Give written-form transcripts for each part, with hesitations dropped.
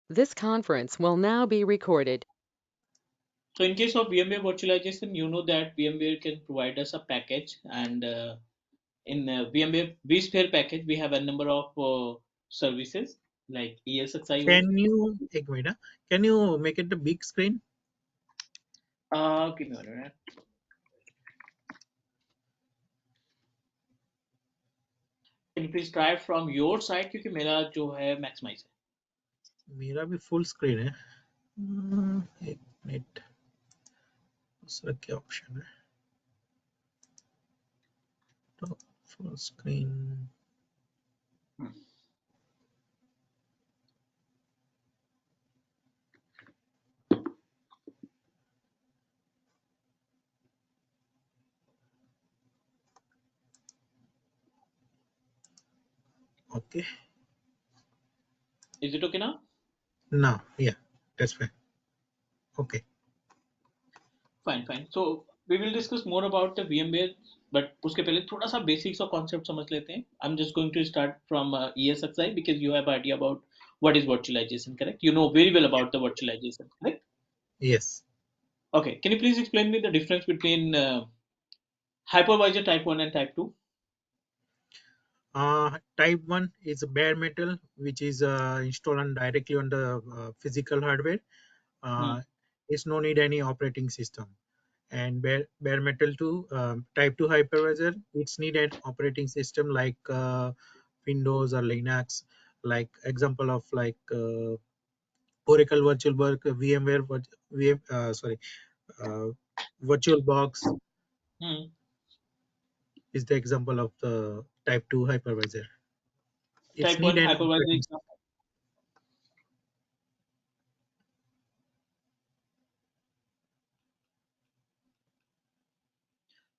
This conference will now be recorded. So in case of VMware virtualization, you know that VMware can provide us a package, and in VMware vSphere package, we have a number of services like ESXi host. Can you, एक minute, can you make it a big screen? Give me a minute. Can you please try from your side क्योंकि मेरा जो है maximize है. मेरा भी full screen है. एक मिनट, दूसरा क्या option है? तो full screen. Okay. Is it okay now? Now, yeah, that's fine. Okay. Fine. So we will discuss more about the VMware, but उसके पहले थोड़ा सा basics और concept समझ लेते हैं. I'm just going to start from ESXi because you have idea about what is virtualization, correct? You know very well about the virtualization, correct? Yes. Okay. Can you please explain me the difference between hypervisor type 1 and type 2? Type 1 is a bare metal, which is installed directly on the physical hardware. Hmm. It's no need any operating system. And bare metal 2, type 2 hypervisor, it's need an operating system like Windows or Linux, like example of like Oracle VirtualBox, VMware, uh, VirtualBox Hmm. is the example of the type 2 hypervisor. It's Type need 1 an hypervisor operating. example.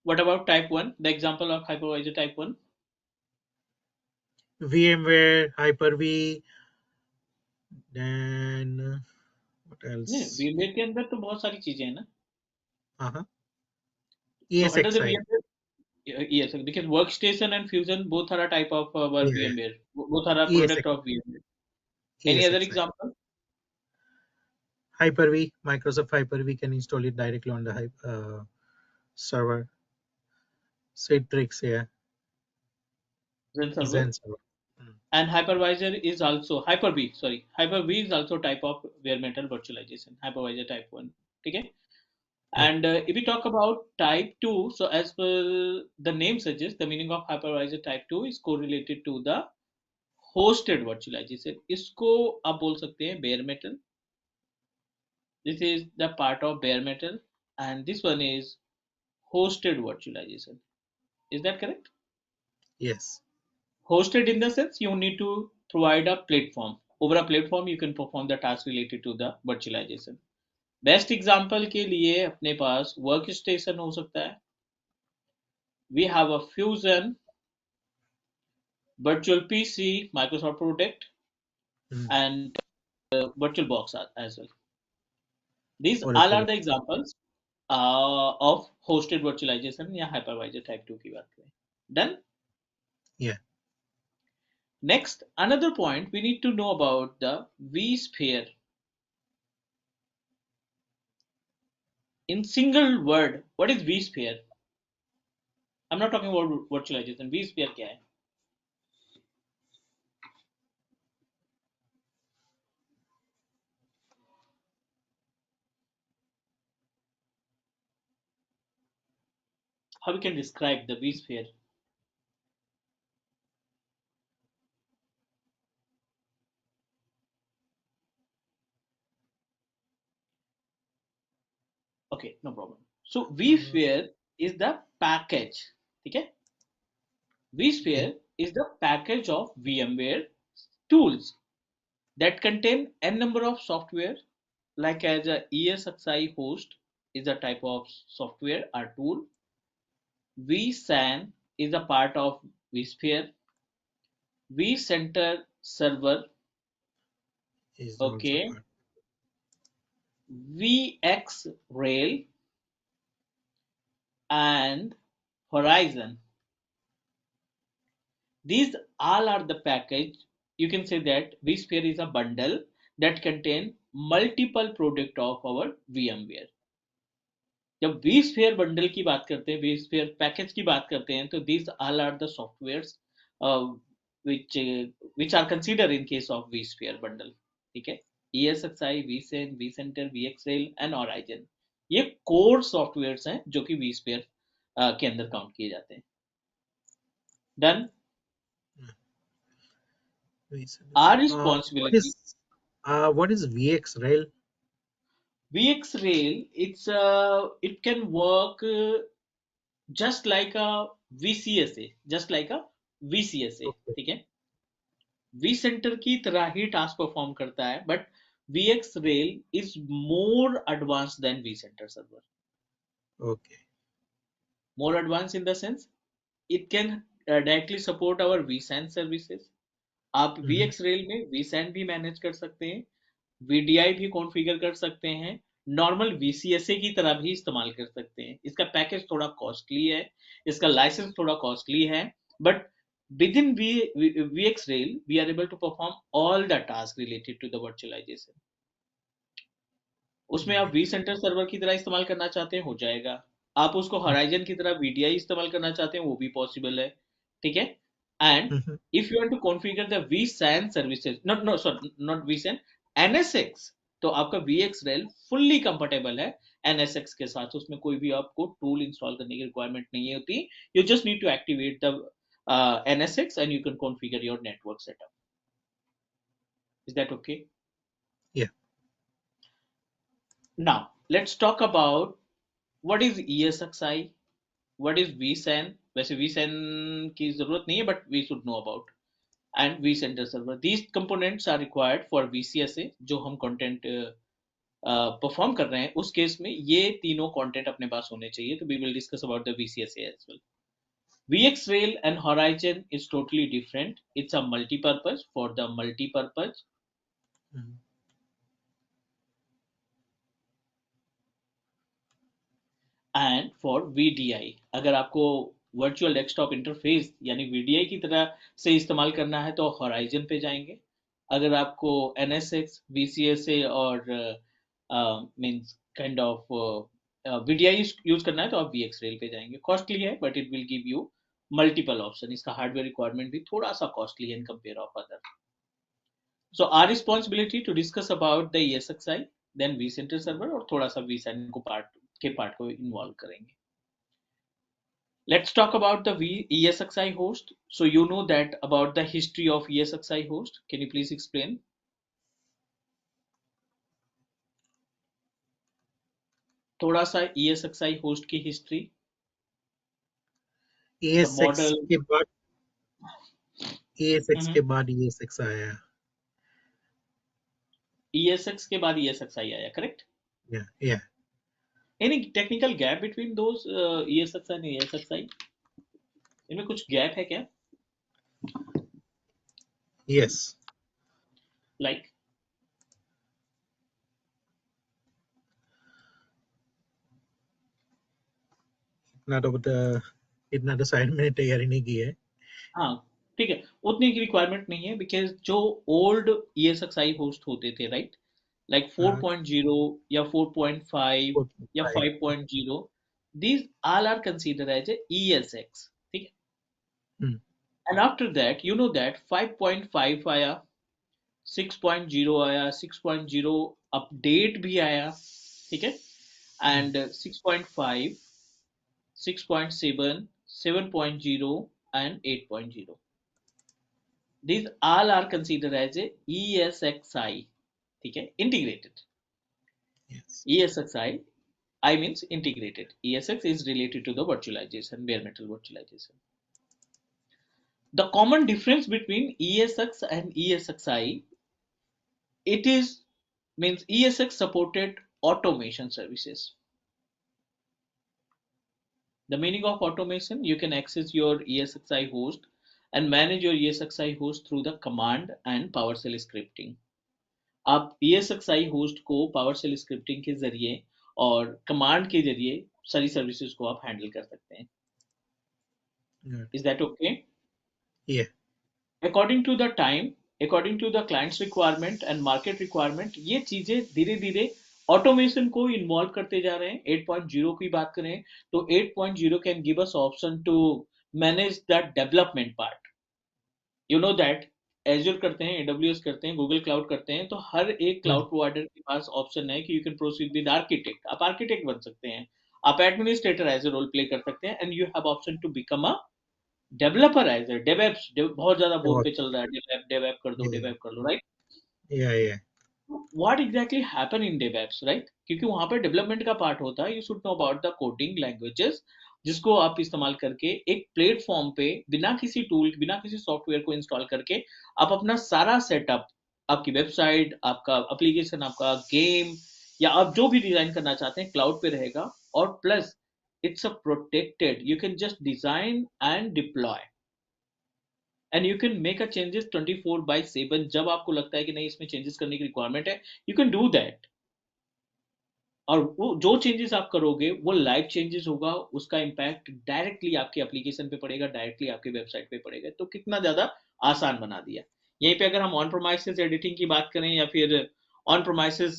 What about type 1? The example of hypervisor type 1? VMware, Hyper-V, then what नहीं, else? VMware के अंदर तो बहुत सारी चीजें हैं ना. Uh-huh. So under the ESXi. VMware, yes, because workstation and fusion both are a type of Yeah, yeah. VMware. Both are a ESX, product of VMware. Any other ESXi. example? Hyper-V, Microsoft Hyper-V can install it directly on the server. Citrix, yeah. Zen server. Zen server. Mm. And hypervisor is also Hyper-V. Sorry, Hyper-V is also type of bare metal virtualization. Hypervisor type 1. Okay. Yeah. And if we talk about type 2, so as per the name suggests, the meaning of hypervisor type 2 is correlated to the hosted virtualization. इसको आप बोल सकते हैं bare metal. This is the part of bare metal, and this one is hosted virtualization. Is that correct? Yes. Hosted in the sense you need to provide a platform. Over a platform, you can perform the task related to the virtualization. Best example के लिए अपने पास work station हो सकता है. We have a fusion virtual PC, Microsoft Product, Mm. and virtual box as well. These all Oracle. are the examples of hosted virtualization या hypervisor type 2 की बात करें. Done. Yeah. Next, another point we need to know about the vSphere. In single word, what is vSphere? I'm not talking about virtualization. vSphere क्या है? How we can describe the vSphere? Okay, no problem. So Uh, vSphere is the package. Okay? yeah. vSphere is the package of VMware tools that contain n number of software, like as a ESXi host is a type of software or tool. vSAN is a part of vSphere. vCenter server, Is also okay, part. VxRail and Horizon. These all are the package. You can say that vSphere is a bundle that contain multiple product of our VMware. जब vSphere bundle की बात करते हैं, vSphere package की बात करते हैं, तो these all are the softwares which are considered in case of vSphere bundle. ठीक है, ESXi, vSAN, vCenter, VxRail and Horizon, ये कोर सॉफ्टवेयर्स हैं जो कि vSphere के अंदर काउंट किए जाते हैं. Done. Our responsibility. What is VxRail? VxRail, it can work just like a VCSA, just like a VCSA. Okay. ठीक है, vCenter की तरह ही टास्क परफॉर्म करता है, but VxRail is more advanced than vCenter server. Okay. More advanced in the sense it can directly support our vSAN services. आप VxRail में vSAN भी manage कर सकते हैं, VDI भी कॉन्फ़िगर कर सकते हैं, नॉर्मल VCSA की तरह भी इस्तेमाल कर सकते हैं. इसका पैकेज थोड़ा कॉस्टली है, इसका लाइसेंस थोड़ा कॉस्टली है, but within VxRail we are able to perform all the tasks related to the virtualization. उसमें आप vCenter सर्वर की तरह इस्तेमाल करना चाहते हैं, हो जाएगा. आप उसको Horizon की तरह VDI इस्तेमाल करना चाहते हैं, वो भी पॉसिबल है. ठीक है. And if you want to configure the vSAN services, not vSAN, NSX, तो आपका VxRail fully compatible है NSX के साथ. उसमें कोई भी आपको टूल इंस्टॉल करने की रिक्वायरमेंट नहीं होती. You just need to activate the NSX and you can configure your network setup. Is that okay? Yeah. Now let's talk about what is ESXi, what is vSAN. वैसे vSAN की जरूरत नहीं है, but we should know about, and vCenter server. These components are required for VCSA, जो हम content perform कर रहे हैं उस केस में ये तीनों कंटेंट अपने पास होने चाहिए. तो we will discuss about the VCSA as well. VxRail and Horizon is totally different. It's a multi-purpose for the multi-purpose. And for VDI, अगर आपको वर्चुअल डेस्कटॉप इंटरफेस यानी VDI की तरह से इस्तेमाल करना है तो Horizon पे जाएंगे. अगर आपको NSX, VCSA और means kind of VDI use करना है तो आप VxRail पे जाएंगे. कॉस्टली है but it will give you multiple option. इसका हार्डवेयर रिक्वायरमेंट भी थोड़ा सा कॉस्टली है in compare of other. So our responsibility to discuss about the ESXi, then vCenter server और थोड़ा सा vSAN को पार्ट को इन्वॉल्व करेंगे. Let's talk about the ESXi host. So you know that about the history of ESXi host. Can you please explain? थोड़ा सा ESXi host की history. ESX के बाद ESX आया. ESX के बाद ESXi आया, correct? Yeah. Any technical gap between those ESXi and ESXi? इनमें कुछ गैप है क्या? Yes. Like? इतना तो साइड में तैयारी नहीं की है. हाँ ठीक है, उतनी की रिक्वायरमेंट नहीं है, बिकॉज जो ओल्ड ESXi होस्ट होते थे, राइट, लाइक 4.0 या 4.5 या 5.0, these all are considered as a ESX. ठीक है. And after that you know that 5.5 आया, 6.0 आया, 6.0 अपडेट भी आया. ठीक है. And 6.5, 6.7, 7.0 and 8.0. These all are considered as a ESXi. ठीक है, integrated. Yes. ESXi, I means integrated. ESX is related to the virtualization, bare metal virtualization. The common difference between ESX and ESXi, it is means ESX supported automation services. The meaning of automation, you can access your ESXi host and manage your ESXi host through the command and PowerShell scripting. आप ESXi host को PowerShell scripting के जरिए और command के जरिए सारी services को आप हैंडल कर सकते हैं. Is that okay? Yeah. According to the time, according to the clients requirement and market requirement, ये चीजें धीरे धीरे ऑटोमेशन को इन्वॉल्व करते जा रहे हैं। 8.0 की बात करें तो 8.0 can give us option to manage the development part. You know that Azure करते हैं, एडब्ल्यूएस करते हैं, गूगल क्लाउड करते हैं, तो हर एक Hmm. क्लाउड प्रोवाइडर के पास ऑप्शन है कि you can proceed with architect. आप आर्किटेक्ट बन सकते हैं, आप administrator as a role play कर सकते हैं, and you have option to become a developer as a DevOps. बहुत ज्यादा बोल पे DevOps. चल रहा है, डेवएप डेवएप कर दो, Yeah, डेवएप कर दो, right? yeah, yeah. What exactly happen in DevOps, right? क्योंकि वहां पर डेवलपमेंट का पार्ट होता है। You should know about the coding languages जिसको आप इस्तेमाल करके एक प्लेटफॉर्म पे बिना किसी टूल, बिना किसी सॉफ्टवेयर को इंस्टॉल करके आप अपना सारा सेटअप, आपकी वेबसाइट, आपका एप्लीकेशन, आपका गेम, या आप जो भी डिजाइन करना चाहते हैं क्लाउड पे रहेगा। और plus it's a protected, you can just design and deploy and you can make a changes 24/7। जब आपको लगता है कि नहीं इसमें चेंजेस करने की रिक्वायरमेंट है, यू कैन डू दैट। और वो जो चेंजेस आप करोगे वो लाइव चेंजेस होगा, उसका इम्पैक्ट डायरेक्टली आपके एप्लीकेशन पे पड़ेगा, डायरेक्टली आपके वेबसाइट पे पड़ेगा। तो कितना ज्यादा आसान बना दिया। यहीं पे अगर हम ऑन प्रोमाइसेस एडिटिंग की बात करें या फिर ऑन प्रोमाइसेस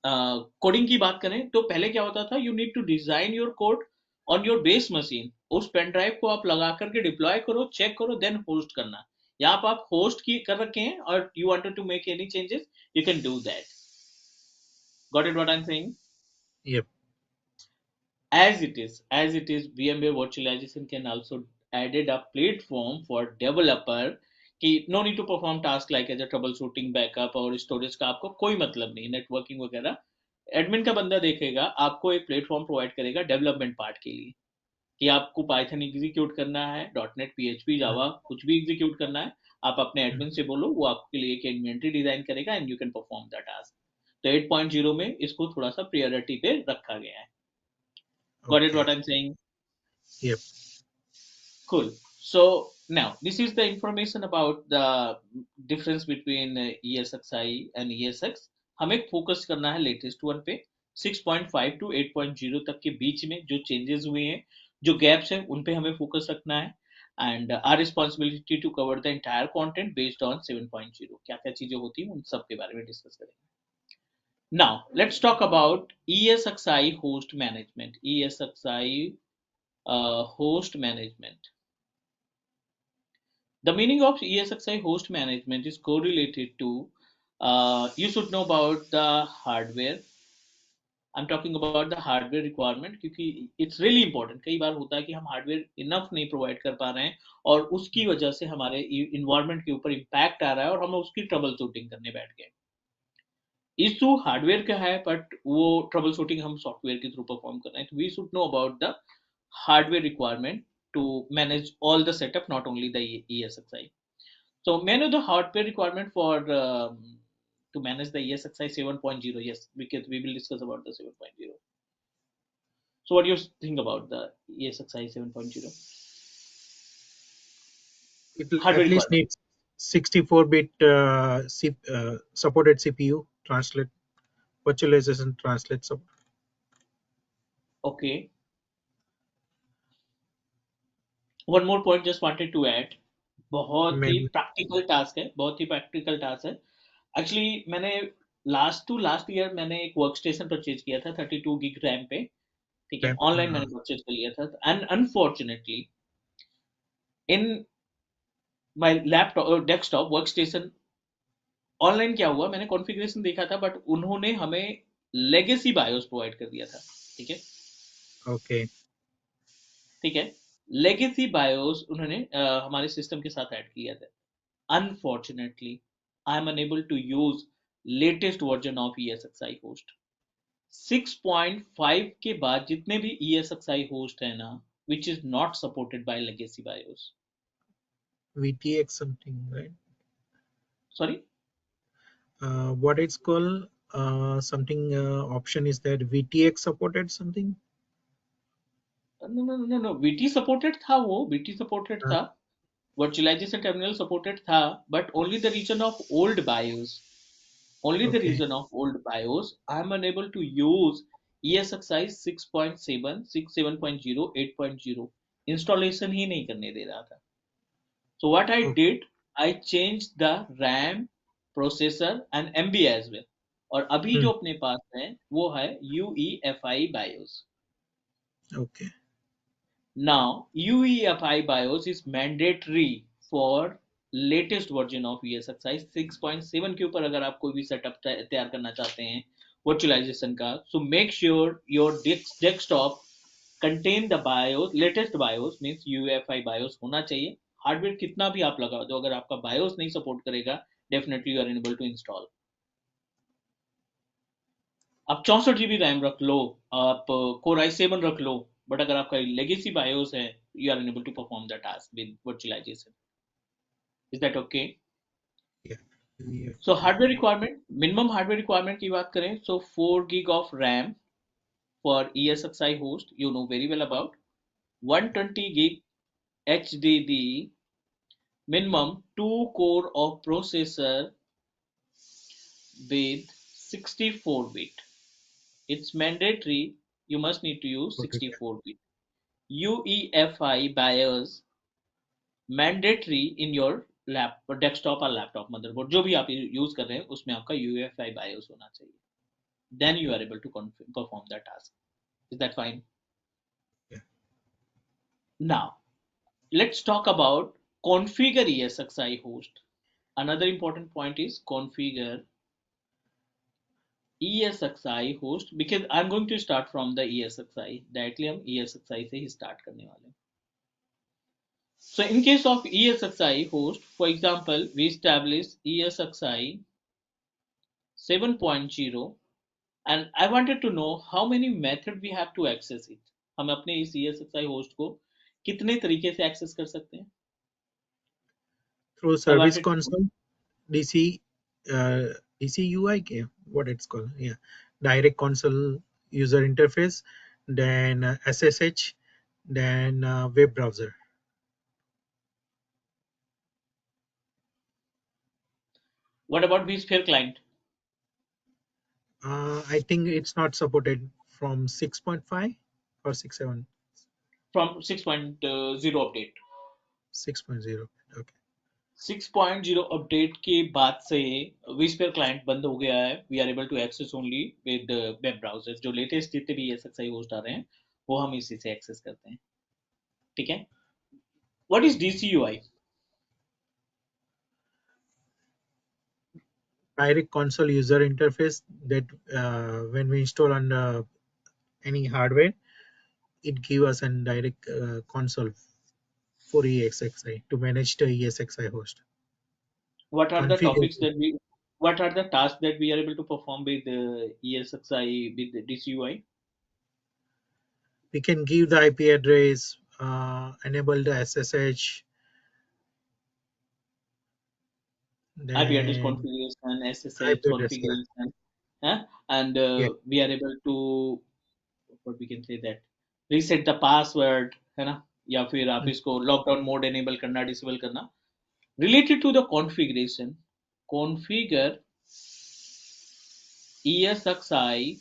कोडिंग की बात करें, तो पहले क्या होता था, you need to design your code on your base machine, उस पेन ड्राइव को आप लगा करके डिप्लॉय करो, चेक करो, देन होस्ट करना। यहाँ पे आप होस्ट की कर रखे हैं और you wanted to make any changes, you can do that. Got it what I am saying? Yep. As it is, VMware virtualization can also added a platform for developer कि no need to perform task like as a troubleshooting, backup और storage का आपको कोई मतलब नहीं, networking वगैरह admin का बंदा देखेगा। आपको एक प्लेटफॉर्म प्रोवाइड करेगा डेवलपमेंट पार्ट के लिए कि आपको पाइथन एग्जीक्यूट करना है, डॉटनेट, पीएचपी, Mm, जावा, कुछ भी एग्जीक्यूट करना है, आप अपने mm. एडमिन से बोलो, वो आपके लिए एक इन्वेंटरी डिजाइन करेगा and you can perform the task. तो 8.0 में इसको थोड़ा सा प्रायोरिटी पे रखा गया है। Got it Okay. what I'm saying? Yep. Cool. So now this is the information about the difference between ESXi and ESX. हमें फोकस करना है लेटेस्ट वन पे। 6.5 टू 8.0 तक के बीच में जो चेंजेस हुए हैं, जो गैप्स हैं, उन पे हमें फोकस रखना है। And are responsibility to cover the entire content based on 7.0। क्या क्या चीजें होती हैं उन सब के बारे में डिस्कस करेंगे। Now let's talk about ESXi host management. ESXi host management. The meaning of ESXi host management is correlated to, you should know about the hardware. I'm talking about the hardware requirement क्योंकि it's really important। कई बार होता है कि हम hardware enough नहीं provide कर पा रहे हैं और उसकी वजह से हमारे इन्वायरमेंट के ऊपर इम्पैक्ट आ रहा है और हम उसकी ट्रबल शूटिंग करने बैठ गए। इशू हार्डवेयर का है बट वो ट्रबल शूटिंग हम सॉफ्टवेयर के थ्रू परफॉर्म कर रहे हैं। तो we should know about the hardware requirement to manage all the setup, not only the ESXi. So, may I know the hardware requirement for to manage the ESXi 7.0? Yes, because we will discuss about the 7.0. So, what do you think about the ESXi 7.0 It will hardware at least requirement? needs 64-bit supported CPU translate virtualization translate support. Okay. One more point just wanted to add. बहुत ही Memory. Practical task है, बहुत ही practical task है। Actually मैंने last year मैंने एक work station purchase किया था 32 GB RAM पे। ठीक है, RAM. ऑनलाइन मैंने परचेज कर लिया था and unfortunately in my laptop desktop work station, online क्या हुआ, मैंने कॉन्फ़िगरेशन देखा था बट उन्होंने हमें लेगेसी बायोस प्रोवाइड कर दिया था। ठीक है, Okay. ठीक है, लेगेसी बायोस उन्होंने हमारे सिस्टम के साथ ऐड किया था। Unfortunately I am unable to use latest version of ESXi host. 6.5 के बाद जितने भी ESXi होस्ट है ना, which is not supported by legacy BIOS. VTX something, right? Sorry, What it's called something option is that VTX supported something. No no no no, VT supported था, वो VT supported Uh, था, virtualization terminal supported था, but only the region of old BIOS, only the okay. region of old BIOS I am unable to use ESXi 6.7, 7.0, 8.0 installation ही नहीं करने दे रहा था। So what I Okay. did, I changed the RAM, processor and MB as well. और अभी Hmm. जो अपने पास है वो है UEFI BIOS. Okay. Now, UEFI BIOS is mandatory for latest version of ESXi 6.7 के ऊपर अगर आप कोई भी सेटअप तैयार करना चाहते हैं वर्चुअलाइजेशन का, so make sure your desktop contain the BIOS, latest BIOS means UEFI BIOS होना चाहिए. हार्डवेयर कितना भी आप लगा दो, अगर आपका BIOS नहीं सपोर्ट करेगा, definitely you are unable to install. आप 64 GB रैम रख लो, आप कोर i7 रख लो, बट अगर आपका लेगेसी बायोस है, you are unable to perform the task with virtualization. Is that okay? Yeah. Yeah. So hardware requirement, minimum hardware requirement की बात करें, so 4 GB of RAM for ESXi host, you know very well about. 120 GB HDD, minimum 2 core of processor with 64 bit. It's mandatory, you must need to use Got it. 64 bit. UEFI BIOS mandatory in your lap desktop और laptop motherboard जो भी आप use कर रहे हैं उसमें आपका UEFI BIOS होना चाहिए. Then you are able to perform the task. Is that fine? Yeah. Now let's talk about configure ESXi host. Another important point is configure ESXi host, because I'm going to start from the ESXi directly. हम ESXi से ही start करने वाले हैं. So in case of ESXi host, for example, we establish ESXi 7.0 and I wanted to know how many method we have to access it. हम अपने इस ESXi host को कितने तरीके से access कर सकते हैं? Through I Service wanted to know. Console, DC, uh, DCUI, what it's called. Yeah. Direct Console User Interface, then SSH, then web browser. What about vSphere client? I think it's not supported from 6.5 or 6.7. From 6.0 update. 6.0. Okay. 6.0 update के बाद से vSphere client बंद हो गया है. We are able to access only with web browser. जो latest जितने भी ESXi होस्ट आ रहे हैं वो हम इसी से एक्सेस करते हैं. ठीक है? What is DCUI? Direct Console User Interface, that when we install on any hardware, it gives us a direct console for ESXi to manage the ESXi host. What are the Configure. topics that we, what are the tasks that we are able to perform with ESXi with DCUI? We can give the IP address, enable the SSH, IP address then configuration, IP SSH address. Yeah. configuration, and Yeah. we are able to, what we can say that, reset the password, है ना, या फिर आप Mm. इसको lockdown mode enable करना, disable करना. Related to the configuration, configure ESXi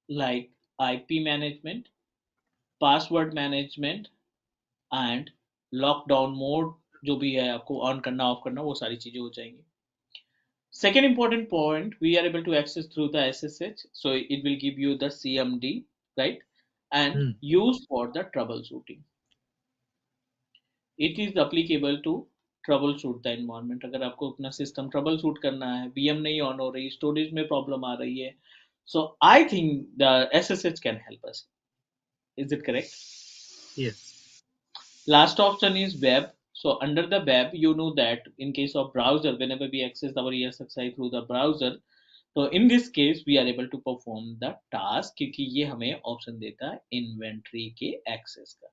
like IP management, password management and lockdown mode जो भी है आपको ऑन करना ऑफ करना, वो सारी चीजें हो जाएंगी. Second important point, we are able to access through the SSH, so it will give you the CMD, right? And Mm. used for the troubleshooting. It is applicable to troubleshoot the environment. अगर आपको अपना system trouble shoot करना है, VM नहीं on हो रही, storage में problem आ रही है, so I think the SSH can help us. Is it correct? Yes. Last option is web. So under the web, you know that in case of browser, whenever we access our ESXi through the browser, तो in this case we are able to perform the task क्योंकि ये हमें option देता है inventory के access का.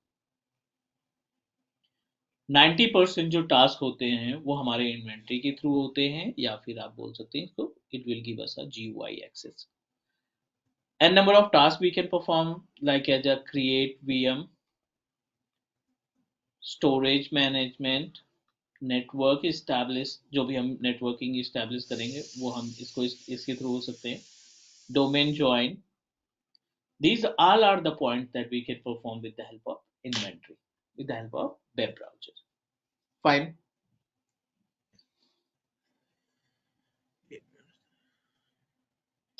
90% जो task होते हैं वो हमारे इन्वेंट्री के थ्रू होते हैं, या फिर आप बोल सकते हैं इसको it will give us a GUI access. An number of task we can perform like as a create VM, storage management, network establish, जो भी हम नेटवर्किंग इस्टेब्लिश करेंगे वो हम इसके थ्रू हो सकते हैं. Domain join. These all are the points that we can perform with the help of inventory, with the help of web browser. Fine.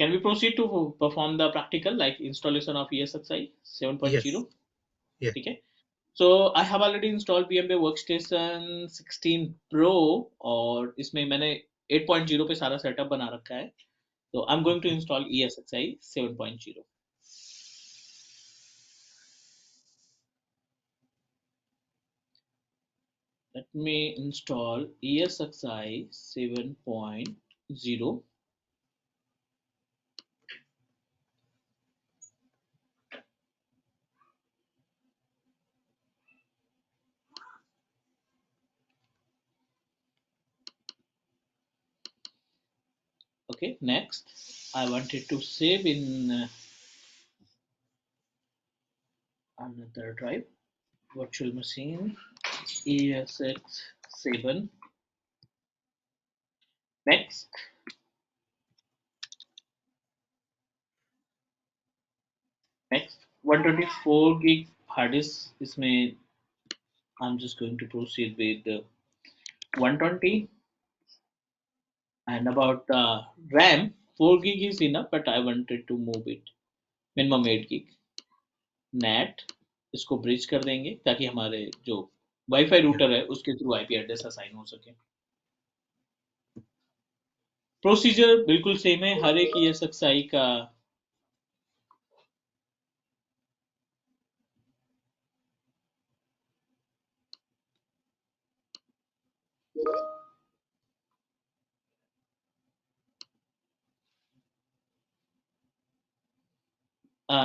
Can we proceed to perform the practical like installation of ESXi Yes. 7.0? Yeah. Okay. So I have already installed VMware Workstation 16 Pro और इसमें मैंने 8.0 पे सारा setup बना रखा है. So I'm going to Okay. install ESXi 7.0. Let me install ESXi 7.0. Okay, next I wanted to save in another drive, virtual machine ESX7. Next, next 124 gig hard disk. इसमें I'm just going to proceed with 120. And about the RAM, 4 gig is enough, but I wanted to move it minimum 8 gig. NAT इसको bridge कर देंगे ताकि हमारे जो wifi Yeah. Router है उसके through IP address assign हो सके. प्रोसीजर बिल्कुल सेम है हर एक ESXi का.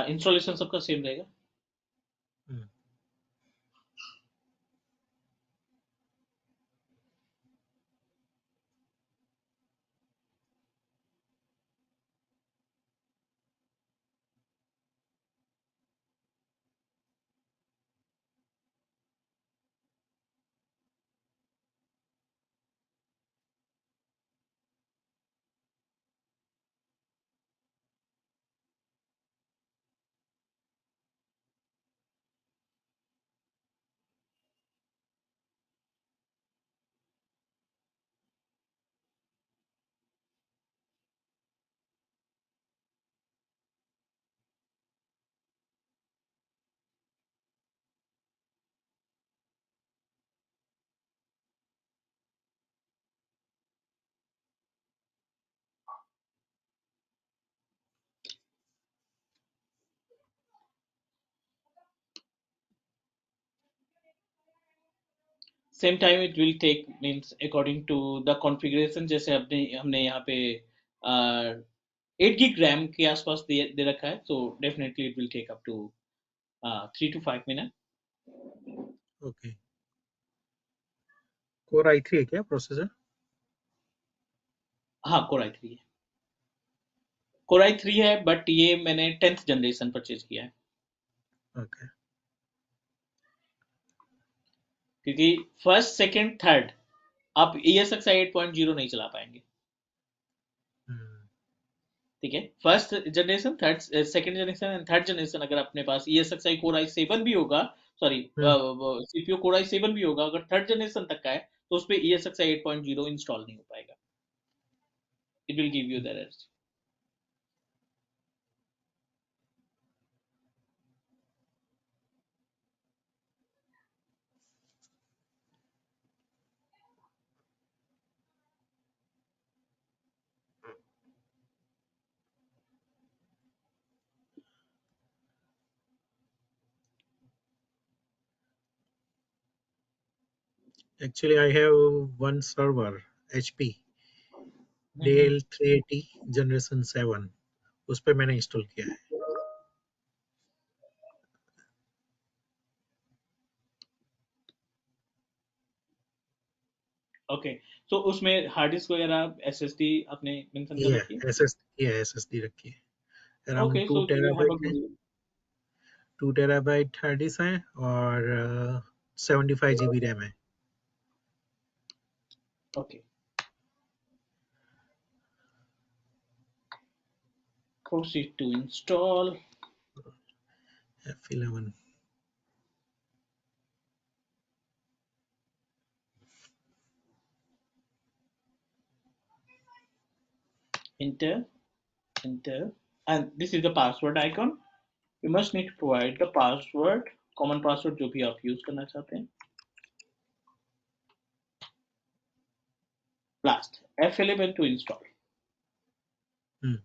इंस्टॉलेशन सबका सेम रहेगा. Mm. Same time it will take means according to the configuration जैसे अपने हमने यहाँ पे 8 गिग रैम के आसपास दे रखा है तो definitely it will take up to 3 to 5 minutes. Okay. Core i3 है क्या प्रोसेसर? हाँ Core i3 है. Core i3 है बट ये मैंने 10th जनरेशन परचेज किया है Okay. क्योंकि फर्स्ट सेकंड थर्ड आप ESXi 8.0 नहीं चला पाएंगे. Mm. ठीक है. First generation third second generation and third generation अगर अपने पास ESXi Core i7 भी होगा, sorry Mm. CPU Core i7 भी होगा, अगर थर्ड जनरेशन तक का है तो उस पे ESXi 8.0 इंस्टॉल नहीं हो पाएगा. It will give you the errors. Actually, I have one server, HP, Dell 380 Generation 7. उस पे मैंने इंस्टॉल किया है. ओके. तो उसमें हार्ड डिस्क वगैरह SSD आपने मेंशन कर रखी है. Yeah, SSD रखी है. Around okay 2 so you have a terabyte है. गुड. 2 terabyte हार्ड डिस्क है और 75 GB रैम है. Okay. Proceed to install. F11. Enter. enter, and this is the password icon. You must need to provide the password, common password जो भी आप use करना चाहते हैं. Last, F11 to install. Hmm.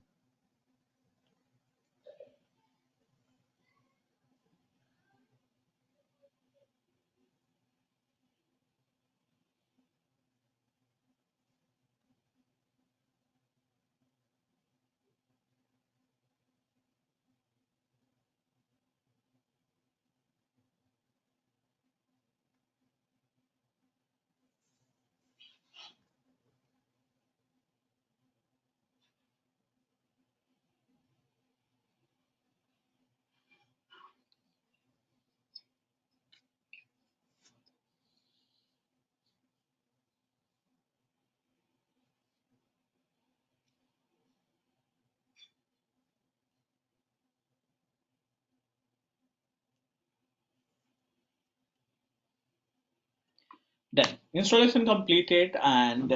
Done. Installation completed, and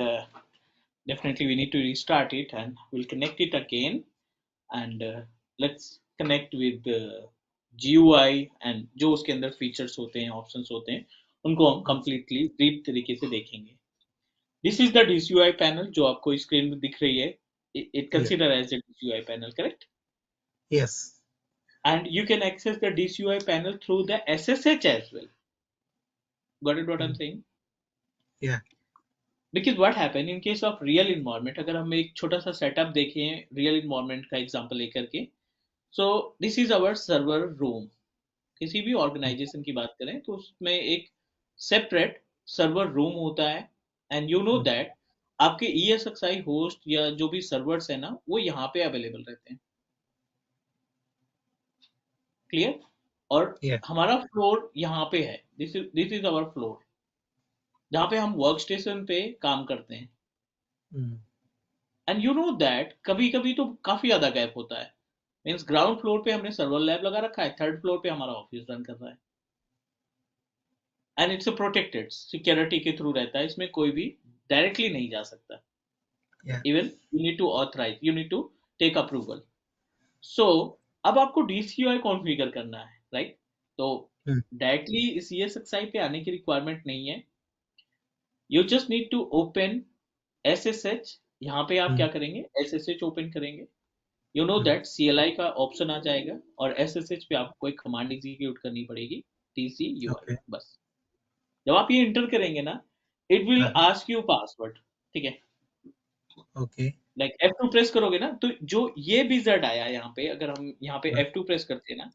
definitely we need to restart it, and we'll connect it again, and let's connect with the GUI, and जो उसके अंदर features होते हैं, ऑप्शंस होते हैं, उनको हम completely डीप तरीके से देखेंगे. This is the DCUI panel जो आपको स्क्रीन में दिख रही है. It Yeah. consider as a DCUI panel, correct? Yes. And you can access the DCUI panel through the SSH as well. Got it what I'm saying? Yeah. Because what happen in case of real environment, अगर हम एक छोटा सा setup देखें real environment का example लेकर के, so this is our server room. किसी भी ऑर्गेनाइजेशन की बात करें तो उसमें एक सेपरेट सर्वर रूम होता है, एंड यू नो दैट आपके ESXi होस्ट या जो भी सर्वर्स है ना, वो यहाँ पे अवेलेबल रहते हैं. क्लियर? और Yeah. हमारा फ्लोर यहाँ पे है. दिस इज आवर फ्लोर जहाँ पे हम वर्क स्टेशन पे काम करते हैं. Hmm. And you know that कभी कभी तो काफी ज्यादा गैप होता है. मीन्स ग्राउंड फ्लोर पे हमने सर्वर लैब लगा रखा है, थर्ड फ्लोर पे हमारा ऑफिस रन कर रहा है, एंड इट्स प्रोटेक्टेड सिक्योरिटी के थ्रू रहता है, इसमें कोई भी डायरेक्टली नहीं जा सकता. Yeah. Even you need to authorize, you need to take approval. So अब आपको DCUI कॉन्फ़िगर करना है, राइट? तो Hmm. डायरेक्टली इस ESXi पे आने की रिक्वायरमेंट नहीं है. You just need to open SSH. यहाँ पे आप Hmm. क्या करेंगे? SSH ओपन करेंगे. You know Hmm. That CLI का ऑप्शन आ जाएगा, और SSH पे आपको एक कमांड एग्जीक्यूट करनी पड़ेगी, TCUI. Okay. बस जब आप ये इंटर करेंगे ना, it will Uh-huh. Ask you password. ठीक है? Okay. लाइक F2 प्रेस करोगे ना, तो जो ये विजार्ड आया यहाँ पे, अगर हम यहाँ पे Uh, F2 प्रेस करते हैं ना,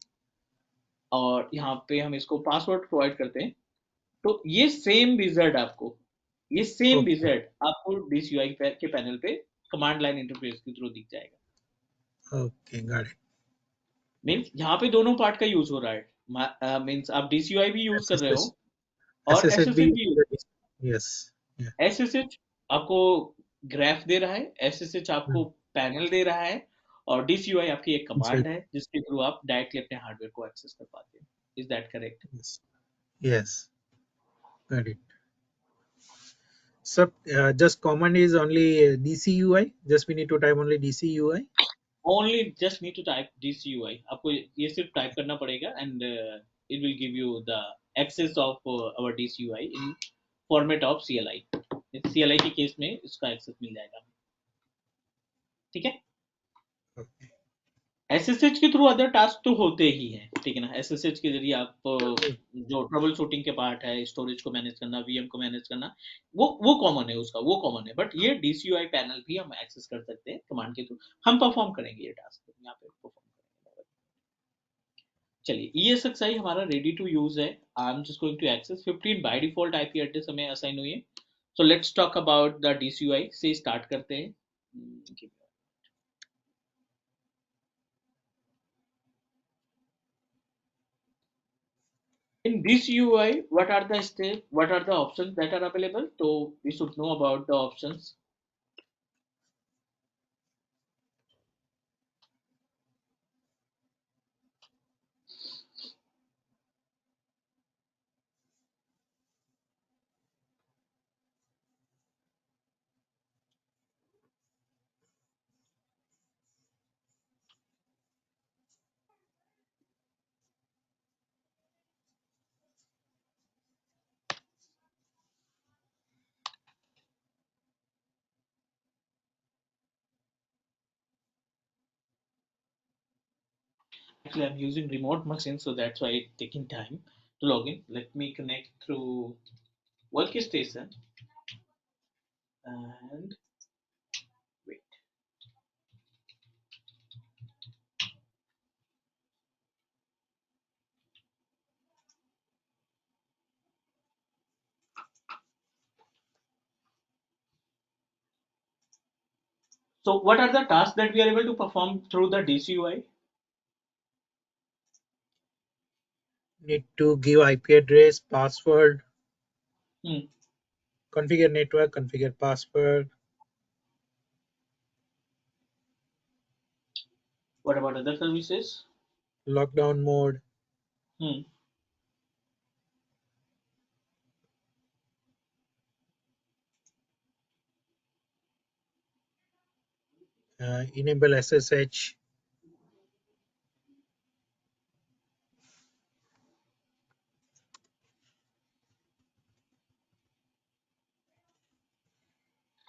और यहाँ पे हम इसको पासवर्ड प्रोवाइड करते हैं, तो ये सेम विजार्ड आपको, ये सेम Okay. विजार्ड आपको DCUI के पैनल पे कमांड लाइन इंटरफेस के थ्रू दिख जाएगा. Okay. Got it. मीन्स यहाँ पे दोनों पार्ट का यूज हो रहा है. मीन्स आप DCUI भी यूज कर रहे हो SSH. और SSHB. SSH भी यूज. Yes. Yeah. SSH आपको ग्राफ दे रहा है, SSH Hmm. आपको पैनल दे रहा है, और DCUI आपकी एक Inside. कमांड है जिसके थ्रू आप डायरेक्टली अपने हार्डवेयर को एक्सेस कर पाते हैं. Is that correct? Yes. Yes. Got it. So just command is only DCUI. Just we need to type only DCUI. Only just need to type DCUI. आपको ये सिर्फ टाइप करना पड़ेगा, and it will give you the access of our DCUI in format of CLI. CLI के case में इसका access मिल जाएगा. ठीक है? Okay. SSH के थ्रू अदर टास्क तो होते ही हैं, ठीक है ना. SSH के जरिए आप Hmm. जो ट्रबल शूटिंग के पार्ट है, स्टोरेज को मैनेज करना, VM को मैनेज करना, वो कॉमन है, उसका वो कॉमन है. बट ये DCUI पैनल भी हम एक्सेस कर सकते हैं कमांड के थ्रू. हम परफॉर्म करेंगे ये टास्क यहाँ पे परफॉर्म करेंगे. चलिए, ESXi हमारा रेडी टू यूज है. I am just going to access 15 by default IP address हमें असाइन हुई है. So let's talk about the DCUI से स्टार्ट करते हैं. In this UI, what are the steps, what are the options that are available? So we should know about the options. Actually, I'm using remote machine, so that's why it's taking time to log in. Let me connect through workstation and wait. So what are the tasks that we are able to perform through the DCUI? Need to give IP address, password, Hmm. configure network, configure password, What about other services? lockdown mode, Hmm. enable SSH,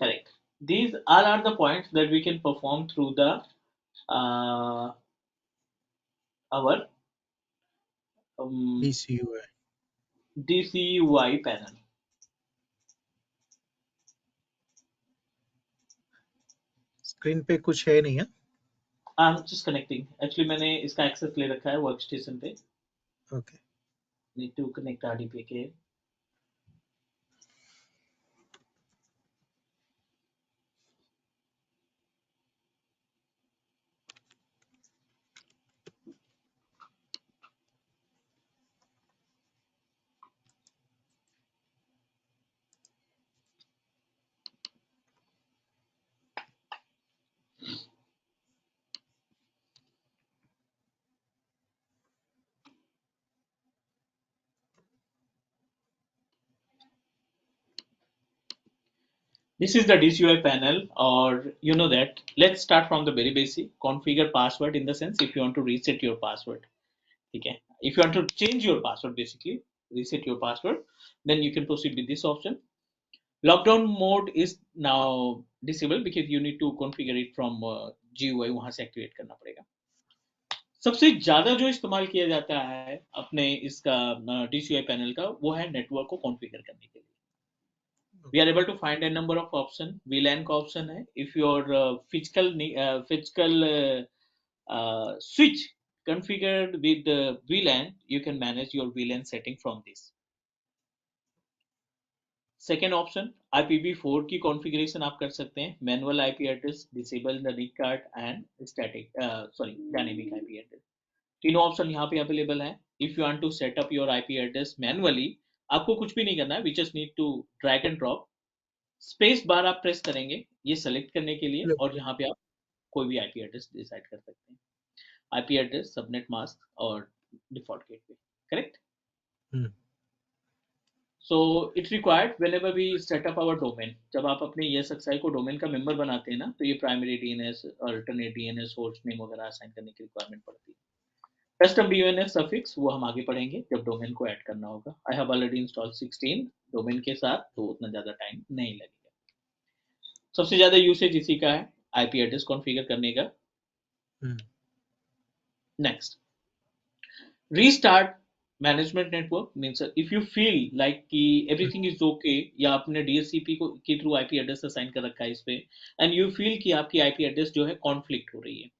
Correct. These all are the points that we can perform through the our um, DCUI. DCUI panel. Screen पे कुछ है नहीं है. I'm just connecting. Actually, मैंने इसका access ले रखा है workstation पे. Okay. Need to connect RDP के. This is the DCUI panel, or you know that. Let's start from the very basic. Configure password in the sense if you want to reset your password. Okay. If you want to change your password, basically reset your password, then you can proceed with this option. Lockdown mode is now disabled because you need to configure it from GUI. वहां से activate करना पड़ेगा. सबसे ज्यादा जो इस्तेमाल किया जाता है अपने इसका DCUI पैनल का वो है नेटवर्क को कॉन्फ़िगर करने के लिए. We are able to find a number of option. VLAN का option है. If your physical switch configured with the VLAN, you can manage your VLAN setting from this. Second option IPv4 की configuration आप कर सकते हैं. Manual IP address, disable the NIC card and dynamic IP address. तीनों option यहाँ पे available है. If you want to set up your IP address manually, आपको कुछ भी नहीं करना है. We just need to drag and drop. Space bar आप प्रेस करेंगे ये सेलेक्ट करने के लिए, Look. और यहाँ पे आप कोई भी आईपी एड्रेस डिसाइड कर सकते हैं. आईपी एड्रेस, सबनेट मास्क और default gateway. Correct. Hmm. So it required whenever we set up our domain. जब आप अपने ESXi को डोमेन का मेंबर बनाते हैं ना, तो ये primary DNS, alternate DNS, host name वगैरह असाइन करने की रिक्वायरमेंट पड़ती है. कस्टम DNS सफिक्स वो हम आगे पढ़ेंगे जब डोमेन को ऐड करना होगा. I have already install 16 domain के साथ, तो उतना ज्यादा टाइम नहीं लगेगा. सबसे ज्यादा यूसेज इसी का है, आईपी एड्रेस कॉन्फ़िगर करने का. Hmm. Next, restart management network means if you feel like कि एवरीथिंग इज ओके, या आपने DHCP को के थ्रू आईपी एड्रेस असाइन कर रखा है इस पे, एंड यू फील कि आपकी आईपी एड्रेस जो है कॉन्फ्लिक्ट हो रही है.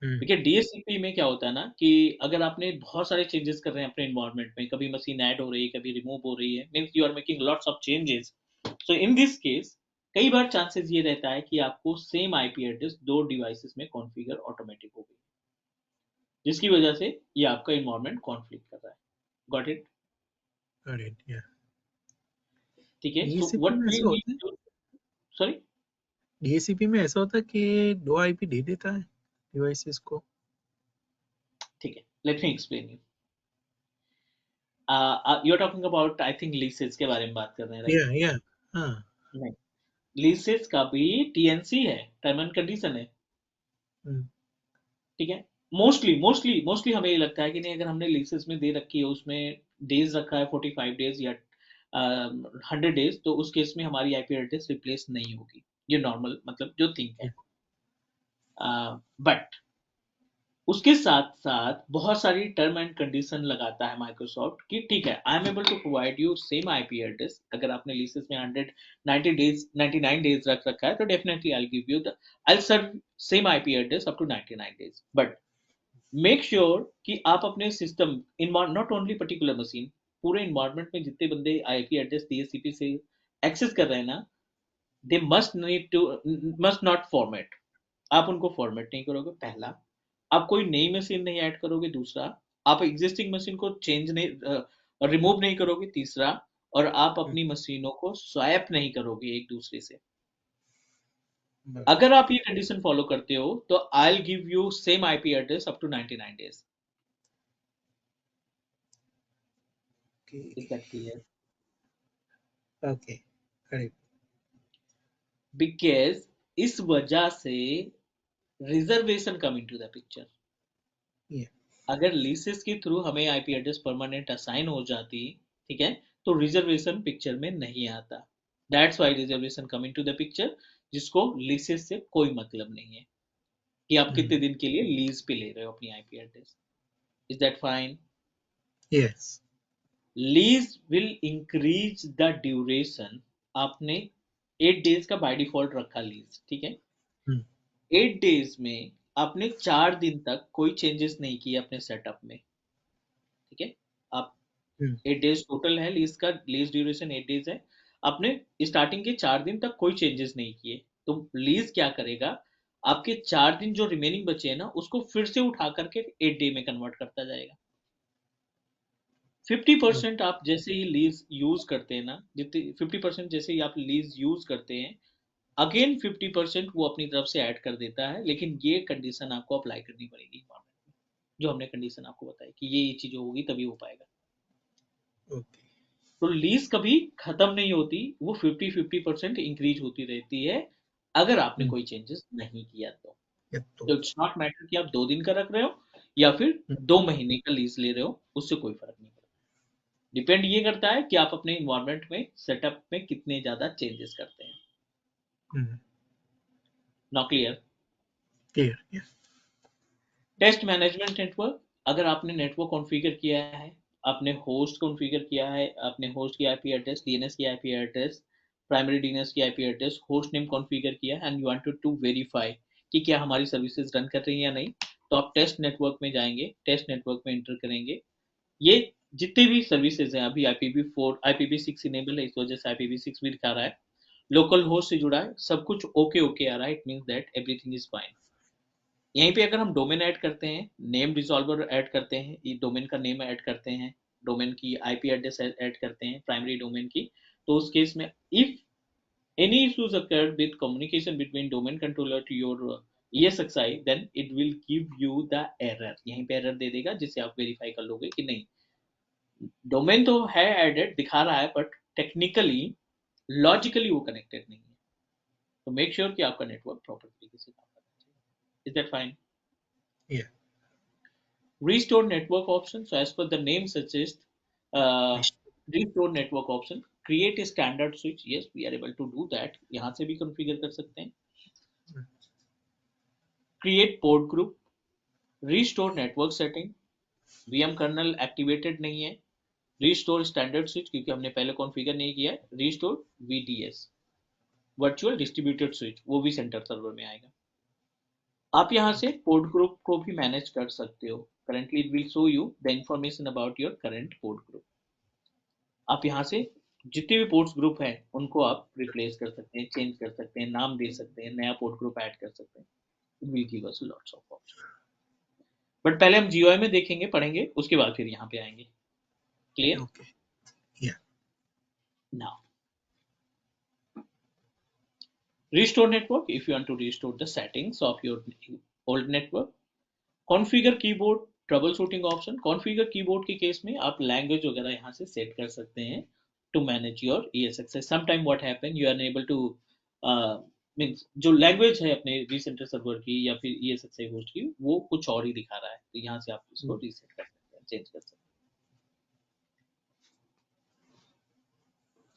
Hmm. देखिए DHCP में क्या होता है ना कि अगर आपने बहुत सारे चेंजेस कर रहे हैं अपने इन्वायरमेंट में, कभी मशीन ऐड हो रही है, कभी रिमूव हो रही है, means you are making lots of changes. So in this case कई बार चांसेस ये रहता है कि आपको सेम आईपी एड्रेस दो डिवाइसेस में कॉन्फ़िगर ऑटोमेटिक हो गई, जिसकी वजह से ये आपका इन्वायरमेंट कॉन्फ्लिक्ट कर रहा है. Got it. Got it. Yeah. ठीक है. सो DHCP व्हाट में वी ऐसा होता नीड है. टू, सॉरी, DHCP में ऐसा होता है कि दो IP दे देता है डिवाइसेस को. ठीक है, let me explain you. You are talking about, I think, leases के बारे में बात कर रहे हैं, राइट? Yeah. Yeah. हाँ. नहीं, लीसेस का भी TNC है, टर्म एंड कंडीशन है. Hmm. ठीक है. मोस्टली हमें ये लगता है कि नहीं, अगर हमने लीसेस में दे रखी है, उसमें डेज रखा है 45 डेज या 100 डेज, तो उस केस में हमारी आईपी एड्रेस रिप्लेस नहीं होगी. ये नॉर्मल मतलब जो थिंक है. Yeah. बट उसके साथ साथ बहुत सारी टर्म एंड कंडीशन लगाता है माइक्रोसॉफ्ट कि ठीक है, I am able to provide you same IP address. अगर आपने लीसेस में 190 डेज 99 डेज रख रखा है तो definitely I give you the I serve same IP address up to 99 days. But make sure कि आप अपने system not only particular machine, पूरे इन्वायरमेंट में जितने बंदे आईपी एड्रेस डीएचसीपी से एक्सेस कर रहे हैं ना, दे मस्ट नॉट फॉर्मेट। आप उनको फॉर्मेट नहीं करोगे, पहला। आप कोई नई मशीन नहीं ऐड करोगे, दूसरा। आप एग्जिस्टिंग मशीन को चेंज नहीं रिमूव नहीं करोगे, तीसरा। और आप अपनी मशीनों को स्वैप नहीं करोगे एक दूसरे से। बराबर। अगर आप ये कंडीशन फॉलो करते हो तो I will give you same IP address up to 99 days. Is Okay. That clear? Okay. Correct. Because इस वजह से reservation come into the picture. Yeah. अगर लीसेस के थ्रू हमें आईपी एड्रेस परमानेंट असाइन हो जाती, ठीक है, तो रिजर्वेशन पिक्चर में नहीं आता। That's why reservation coming to the picture, जिसको लीसेस से कोई मतलब नहीं है कि आप कितने दिन के लिए लीज पे ले रहे हो अपनी IP address. Is that fine? Yes. Lease will increase the duration. आपने 8 डेज का बाय डिफॉल्ट रखा लीज, ठीक है। Hmm. 8 डेज में आपने 4 दिन तक कोई चेंजेस नहीं किए अपने सेटअप में, ठीक है। आप Hmm. 8 डेज टोटल है लीज का, लीज ड्यूरेशन 8 डेज है। आपने स्टार्टिंग के 4 दिन तक कोई चेंजेस नहीं किए, तो लीज क्या करेगा, आपके 4 दिन जो रिमेनिंग बचे हैं ना, उसको फिर से उठा करके 8 डे में कन्वर्ट करता जाएगा। 50% आप जैसे ही लीज यूज करते हैं ना, जितने 50% जैसे ही आप लीज यूज करते हैं, अगेन 50% वो अपनी तरफ से ऐड कर देता है। लेकिन ये कंडीशन आपको अप्लाई करनी पड़ेगी, जो हमने कंडीशन आपको बताई कि ये चीज होगी तभी हो पाएगा। Okay. तो लीज कभी खत्म नहीं होती, वो 50-50% इंक्रीज होती रहती है, अगर आपने Hmm. कोई चेंजेस नहीं किया तो। Yeah. तो इट्स नॉट मैटर कि आप 2 दिन का रख रहे हो या फिर Hmm. 2 महीने का लीज ले रहे हो, उससे कोई फर्क नहीं पड़ता। डिपेंड ये करता है कि आप अपने इन्वायरमेंट में सेटअप में कितने ज्यादा चेंजेस करते हैं। Hmm. Not clear? Clear. Yeah. Test management network, अगर आपने नेटवर्क कॉन्फ़िगर किया है, आपने होस्ट कॉन्फ़िगर किया है, आपने होस्ट की आईपी एड्रेस, डीएनएस की आईपी एड्रेस, प्राइमरी डीएनएस की IP address, host name configure किया है, and you wanted to verify कि क्या हमारी सर्विसेज रन कर रही हैं या नहीं, तो आप टेस्ट नेटवर्क में जाएंगे, टेस्ट नेटवर्क में एंटर करेंगे। ये जितने भी सर्विसेज हैं, अभी IPv4 IPv6 इनेबल है, इस वजह से IPv6 भी दिखा रहा है। लोकल होस्ट से जुड़ा है, सब कुछ ओके ओके आ रहा है, it means that everything is fine. यहीं पे अगर हम डोमेन ऐड करते हैं, नेम रिजॉल्वर ऐड करते हैं, ये डोमेन का नेम ऐड करते हैं, डोमेन की आईपी एड्रेस ऐड करते हैं, प्राइमरी डोमेन की, तो उस केस में if any issues occurred with communication between domain controller to your ESXi, then it will give you the error। यहीं पे एरर दे देगा, जिससे आप वेरीफाई कर लोगे कि नहीं, डोमेन तो है एडेड दिखा रहा है, बट टेक्निकली लॉजिकली वो कनेक्टेड नहीं है। तो मेक श्योर कि आपका नेटवर्क प्रॉपर तरीके से काम करना चाहिए। Is that fine? Yeah. Restore network option. So as per the name suggests, uh, Nice. restore network option. Create a standard switch. Yes, we are able to do that. यहाँ से भी configure कर सकते हैं। Hmm. Create port group. Restore network setting. VM kernel activated नहीं है। Restore standard switch क्योंकि हमने पहले configure नहीं किया है। Restore VDS, virtual distributed switch, वो भी center server में आएगा। आप यहाँ से Okay. पोर्ट ग्रुप को भी मैनेज कर सकते हो। Currently it will show you the information about your current port group. आप यहाँ से जितने भी पोर्ट्स ग्रुप हैं उनको आप रिप्लेस कर सकते हैं, चेंज कर सकते हैं, नाम दे सकते हैं, नया पोर्ट ग्रुप ऐड कर सकते हैं। It will give us lots of option. But पहले हम जीयूआई में देखेंगे, पढ़ेंगे, उसके बाद फिर यहाँ पे आएंगे। Clear? Okay. Yeah. Now restore network. If you want to restore the settings of your old network, configure keyboard trouble shooting option. Configure keyboard के केस में आप लैंग्वेज वगैरह यहाँ से सेट कर सकते हैं to manage your ESXi। Sometime what happen, you are unable to means जो लैंग्वेज है अपने रीसेंटर सर्वर की या फिर ESXi होस्ट की, वो कुछ और ही दिखा रहा है, तो यहाँ से आप इसको Hmm. रीसेट कर सकते हैं, चेंज कर सकते हैं।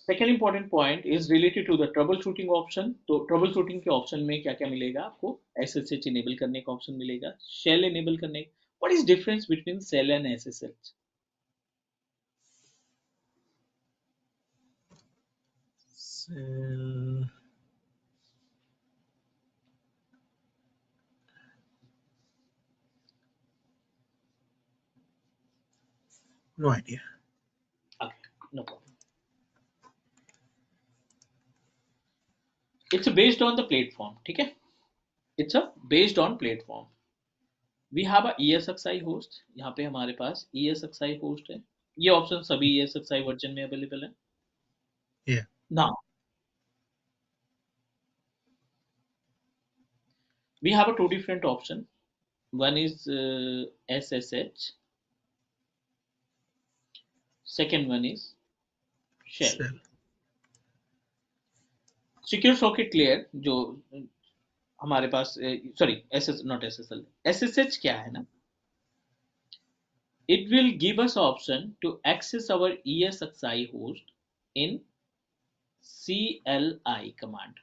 Second important point is related to the troubleshooting option. तो ट्रबल शूटिंग के ऑप्शन में क्या क्या मिलेगा आपको? SSH इनेबल करने का ऑप्शन मिलेगा, शेल इनेबल करने. What is difference between shell and SSH? So, no idea. Okay, no problem. It's based on the platform. ठीक है, it's a based on platform. We have a ESXi host. यहाँ पे हमारे पास ESXi host है. ये option सभी ESXi version में available है. Yeah. Now we have a two different option. One is SSH. Second one is shell. Cell. Secure socket layer जो हमारे पास, sorry SS not SSL, SSH क्या है ना, it will give us option to access our ESXi host in CLI command.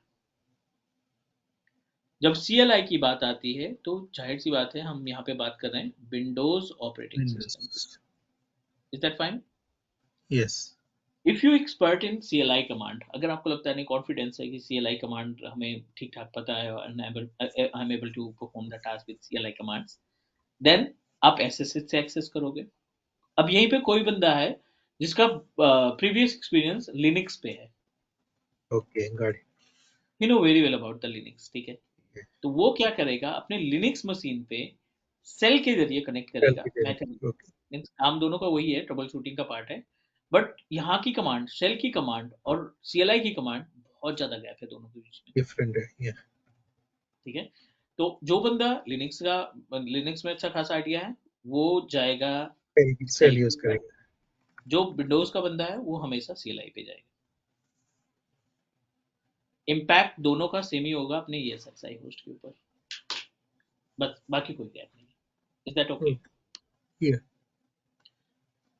जब CLI की बात आती है तो जाहिर सी बात है हम यहाँ पे बात कर रहे हैं विंडोज ऑपरेटिंग सिस्टम की. Windows. Is that fine? Yes. If you expert in CLI command, अगर आपको लगता है नहीं, कॉन्फिडेंस है कि CLI कमांड हमें ठीक ठाक पता है और I am able to perform the task with CLI commands, then आप SSH से एक्सेस करोगे. अब यहीं पे कोई बंदा है जिसका प्रीवियस एक्सपीरियंस लिनक्स पे है, Okay, got it. You know very well about the Linux, ठीक है. Yeah. तो वो क्या करेगा, अपने लिनक्स मशीन पे सेल के जरिए कनेक्ट करेगा. मैं Okay. मीन्स काम दोनों का वही है, ट्रबल शूटिंग का पार्ट है, बट यहाँ की कमांड, शेल की कमांड और CLI की कमांड, बहुत ज्यादा गैप है दोनों के बीच में. Different. Yeah. ठीक है, तो जो बंदा लिनक्स में अच्छा खासा आइडिया है वो जाएगा Cell सेल use पे. करेंगे. जो विंडोज का बंदा है वो हमेशा CLI पे जाएगा. इम्पैक्ट दोनों का सेम ही होगा अपने ESXi होस्ट के ऊपर, बस बाकी कोई गैप नहीं. Is that okay? Okay. Yeah.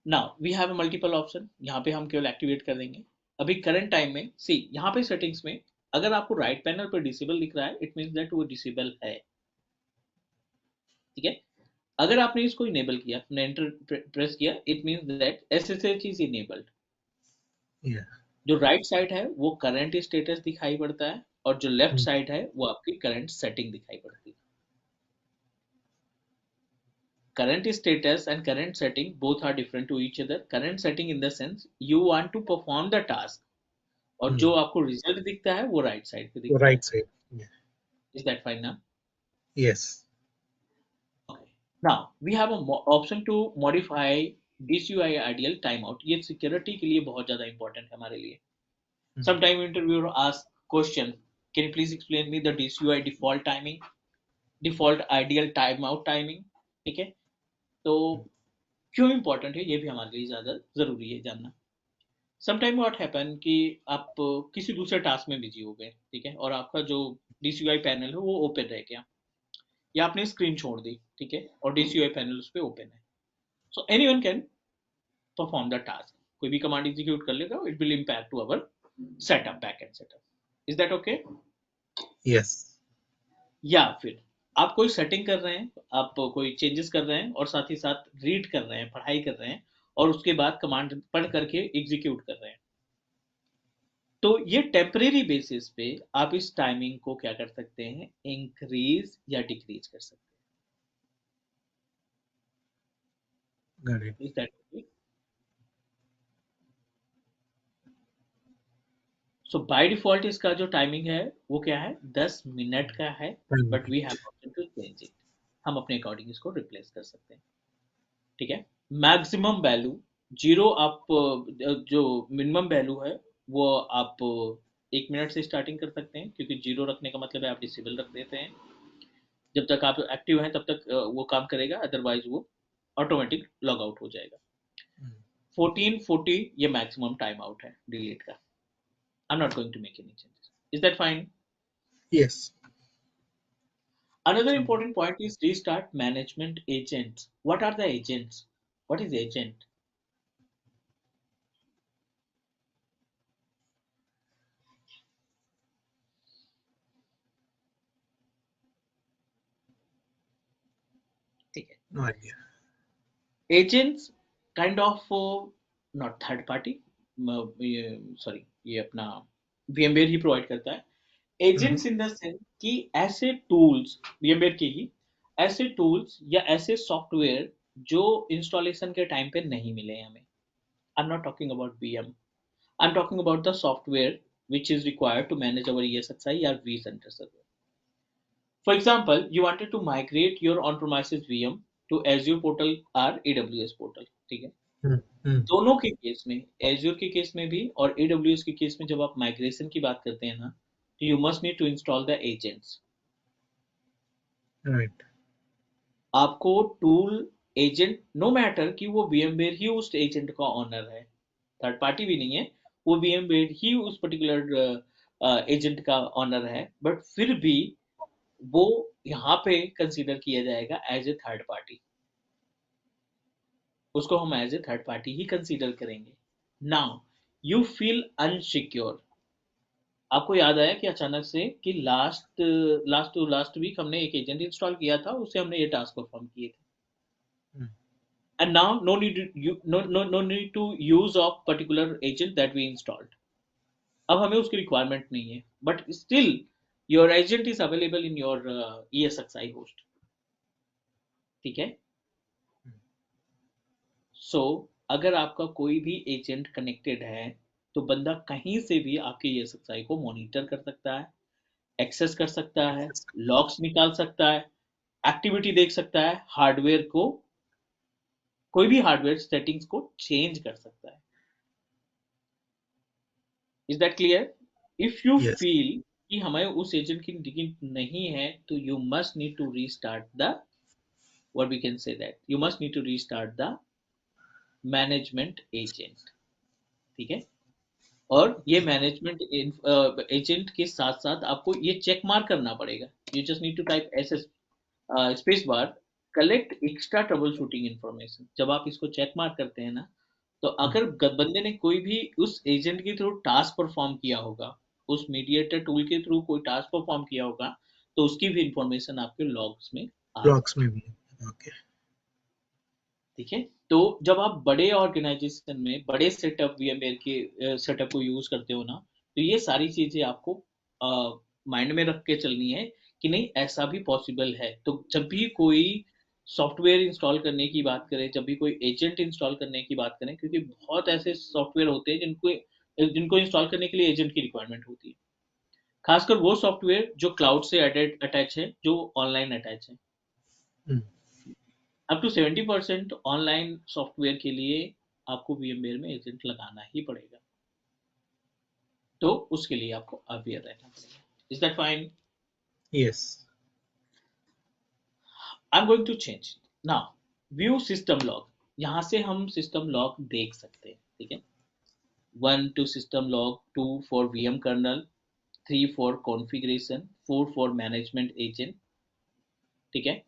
Now we have a multiple option. यहाँ पे हम केवल एक्टिवेट कर देंगे. अभी करंट टाइम में सी यहाँ पे सेटिंग्स में अगर आपको राइट पैनल पर डिसेबल दिख रहा है, इट मींस दैट वो डिसेबल है. ठीक है, अगर आपने इसको इनेबल किया, आपने एंटर प्रेस किया, it means that SSH is enabled. Yeah. जो राइट साइड है वो करंट स्टेटस दिखाई पड़ता है और जो लेफ्ट Mm. साइड है वो आपकी करंट सेटिंग दिखाई पड़ती है. Current status and current setting both are different to each other. Current setting in the sense you want to perform the task, और जो Mm. आपको रिजल्ट दिखता है वो राइट साइड पे दिखता है. Right side. Yeah. Is that fine ना? Yes. Okay, now we have a option to modify DCUI ideal time out. ये सिक्योरिटी के लिए बहुत ज्यादा इंपॉर्टेंट है हमारे लिए. Mm. Sometime interviewer ask question, can you please explain me the DCUI default timing, default ideal time out timing. ठीक है, तो क्यों इंपॉर्टेंट है ये भी हमारे लिए ज्यादा जरूरी है जानना. समटाइम व्हाट हैपन कि आप किसी दूसरे टास्क में बिजी हो गए, ठीक है, और आपका जो DCUI पैनल है वो ओपन रह गया, या आपने स्क्रीन छोड़ दी, ठीक है, और DCUI पैनल उस पर ओपन है. So anyone can perform the task. कोई भी कमांड एग्जीक्यूट कर लेगा, it will impact to our setup, backend setup. Is that okay? Yes. या फिर आप कोई सेटिंग कर रहे हैं, आप कोई चेंजेस कर रहे हैं और साथ ही साथ रीड कर रहे हैं, पढ़ाई कर रहे हैं, और उसके बाद कमांड पढ़ करके एग्जीक्यूट कर रहे हैं, तो ये टेम्परेरी बेसिस पे आप इस टाइमिंग को क्या कर सकते हैं, इंक्रीज या डिक्रीज कर सकते Got it. हैं. Is that? So by default इसका जो टाइमिंग है वो क्या है, 10 मिनट का है, but we have option to change it. हम अपने अकॉर्डिंग इसको रिप्लेस कर सकते हैं. ठीक है, मैक्सिमम वैल्यू जीरो, आप जो मिनिमम वैल्यू है वो आप 1 मिनट से स्टार्टिंग कर सकते हैं, क्योंकि जीरो रखने का मतलब है आप डिसेबल रख देते हैं. जब तक आप एक्टिव हैं तब तक वो काम करेगा, अदरवाइज वो ऑटोमेटिक लॉग आउट हो जाएगा. Mm. 1440 ये मैक्सिमम टाइम आउट है डिलीट का. I am not going to make any changes. Is that fine? Yes. Another So, important point is restart management agents. What are the agents? What is agent? ठीक है. No idea. Agents kind of not third party, sorry, ये अपना VMware ही provide करता है. Mhm. Agents in the sense कि ऐसे tools, VMware के ही ऐसे टूल्स या ऐसे सॉफ्टवेयर जो इंस्टॉलेशन के टाइम पे नहीं मिले हमें. आई am not talking about VM. I'm talking about the software which is required to manage our ESXi or vCenter server. For example, you wanted to migrate your on-premises VM to Azure portal or AWS portal. ठीक है. Mm. दोनों के case में, Azure के case में भी और AWS के केस में, जब आप माइग्रेशन की बात करते हैं ना, तो you must need to install the agents. Right. आपको टूल एजेंट, नो मैटर कि वो VMware ही उस एजेंट का ऑनर है, थर्ड पार्टी भी नहीं है, वो VMware ही उस पर्टिकुलर एजेंट का ऑनर है, बट फिर भी वो यहाँ पे कंसीडर किया जाएगा एज ए थर्ड पार्टी. उसको हम एज ए थर्ड पार्टी ही कंसीडर करेंगे. Now you feel unsecure. आपको याद आया कि अचानक से कि लास्ट वीक हमने एक एजेंट इंस्टॉल किया था, उससे हमने ये टास्क परफॉर्म किए थे. Mm. And now no need to no need to use of particular agent that we installed. अब हमें उसकी रिक्वायरमेंट नहीं है, but still your agent is available in your ESXi host. ठीक है. सो अगर आपका कोई भी एजेंट कनेक्टेड है, तो बंदा कहीं से भी आपके ESXi को मॉनिटर कर सकता है, एक्सेस कर सकता है, लॉग्स निकाल सकता है, एक्टिविटी देख सकता है, हार्डवेयर को, कोई भी हार्डवेयर सेटिंग्स को चेंज कर सकता है. Is that clear? If you Yes. Feel कि हमें उस एजेंट की डिग्री नहीं है, तो you must need to restart the, what we can say that you must need to restart the management agent. ठीक है. और ये मैनेजमेंट एजेंट के साथ साथ आपको ये चेक मार्क करना पड़ेगा. You just need to type SS space bar collect extra troubleshooting information. जब आप इसको चेक मार्क करते हैं ना, तो Mm. अगर बंदे ने कोई भी उस एजेंट के थ्रू टास्क परफॉर्म किया होगा, उस मीडिएटर टूल के थ्रू कोई टास्क परफॉर्म किया होगा, तो उसकी भी इंफॉर्मेशन आपके लॉग्स में आ Logs जाएगी. maybe. Okay. ठीक है. तो जब आप बड़े ऑर्गेनाइजेशन में बड़े सेटअप VMware के सेटअप को यूज करते हो ना, तो ये सारी चीजें आपको माइंड में रख के चलनी है कि नहीं, ऐसा भी पॉसिबल है. तो जब भी कोई सॉफ्टवेयर इंस्टॉल करने की बात करें, जब भी कोई एजेंट इंस्टॉल करने की बात करें, क्योंकि बहुत ऐसे सॉफ्टवेयर होते हैं जिनको इंस्टॉल करने के लिए एजेंट की रिक्वायरमेंट होती है, खासकर वो सॉफ्टवेयर जो क्लाउड से अटैच है, जो ऑनलाइन अटैच है. Mm. Up to 70% online software के लिए आपको VMware में एजेंट लगाना ही पड़ेगा. तो उसके लिए आपको अवेयर रहना पड़ेगा. Is that fine? Yes. I am going to change now. View system log. यहाँ से हम सिस्टम लॉग देख सकते हैं. ठीक है. 1 to system log, 2 for VM kernel, 3 for configuration, 4 for management agent. ठीक है.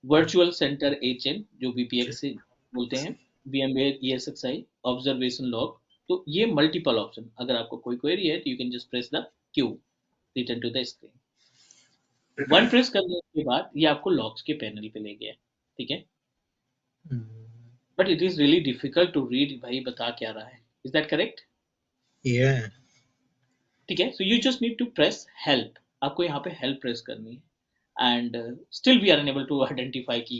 वर्चुअल सेंटर एजेंट जो VPX से बोलते हैं, VMware ESXi ऑब्जर्वेशन लॉग. तो ये मल्टीपल ऑप्शन. अगर आपको कोई क्वेरी है, तो you can just press the Q, return to the screen. One press करने के बाद ये आपको लॉग्स के पैनल पे ले गया. ठीक है. Mm. But it is really difficult to read, भाई बता क्या रहा है. Is that correct? Yeah. ठीक है. So you just need to press help. आपको यहाँ पे हेल्प प्रेस करनी है. And still we are unable to identify कि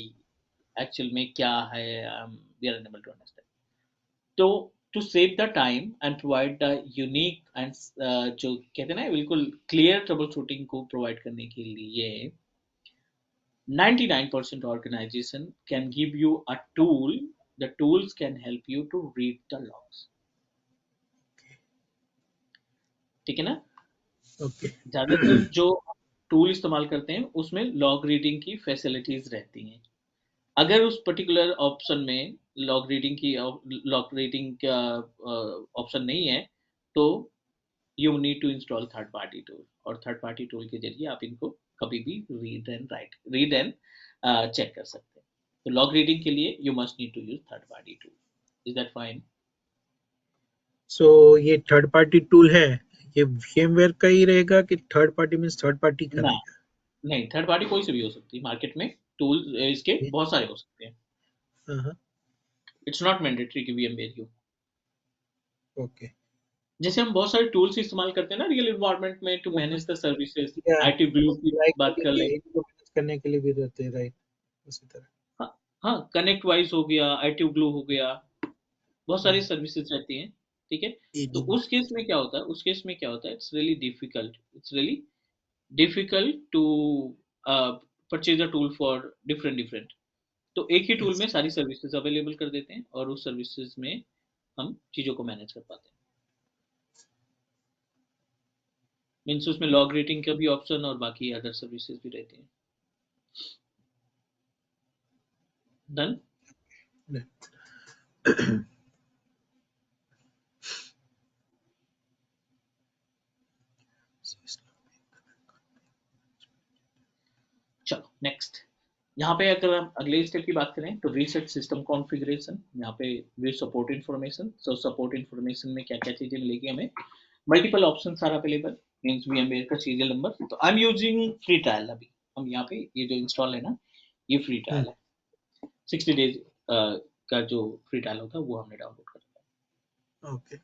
एक्चुअल में क्या है. We are unable to understand. तो to save the time and provide the unique and जो कहते हैं ना, बिल्कुल क्लियर ट्रबल शूटिंग को प्रोवाइड करने के लिए 99% organization can give you a tool. The tools can help you to read the logs. ठीक है ना. Okay. ज्यादातर जो टूल इस्तेमाल करते हैं उसमें लॉग रीडिंग की फैसिलिटीज रहती हैं. अगर उस पर्टिकुलर ऑप्शन में लॉग रीडिंग का ऑप्शन नहीं है, तो you need to install third party tool. और थर्ड पार्टी टूल के जरिए आप इनको कभी भी रीड एंड चेक कर सकते हैं. तो लॉग रीडिंग के लिए you must need to use third party tool. Is that fine? So ये थर्ड पार्टी टूल है, ये VMware का ही रहेगा कि third party means third party का ना, रहेगा? नहीं, थर्ड पार्टी कोई से भी हो सकती है मार्केट में. टूल इसके बहुत सारे हो सकते हैं. Uh-huh. इट्स नॉट मैंडेटरी कि VMware हो. Okay. जैसे हम बहुत सारे टूल्स इस्तेमाल करते हैं ना रियल इन्वायरमेंट में to Uh-huh. Manage the services. Yeah, IT Glue की like बात कर लें. इनको मैनेज करने के लिए भी रहते हैं, राइट? उसी तरह। हाँ, हाँ, कनेक्ट वाइज हो गया, आईटी ग्लू हो गया, बहुत सारी हम्म, सर्विसेज रहती हैं. ठीक है. तो EDB। उस केस में क्या होता है, उस केस में क्या होता है, it's really difficult to purchase a tool for different different. तो एक ही टूल Yes. में सारी सर्विसेज अवेलेबल कर देते हैं और उस सर्विसेज में हम चीज़ों को मैनेज कर पाते हैं. मीन्स उसमें लॉग रेटिंग का भी ऑप्शन और बाकी अदर सर्विसेज भी रहती हैं. डन. Right. चलो नेक्स्ट. यहाँ पे अगर हम अगले स्टेप की बात करें तो रीसेट सिस्टम कॉन्फ़िगरेशन. यहाँ पे we support information. So support information में क्या क्या चीज़ें मिलेगी हमें. Multiple option are available. Means VMware का सीरियल नंबर. तो I am using free trial. अभी हम यहाँ पे ये जो इंस्टॉल है ना, ये फ्री Hmm. ट्रायल है. 60 days का जो फ्री ट्रायल होता है वो हमने डाउनलोड कर लिया. Okay.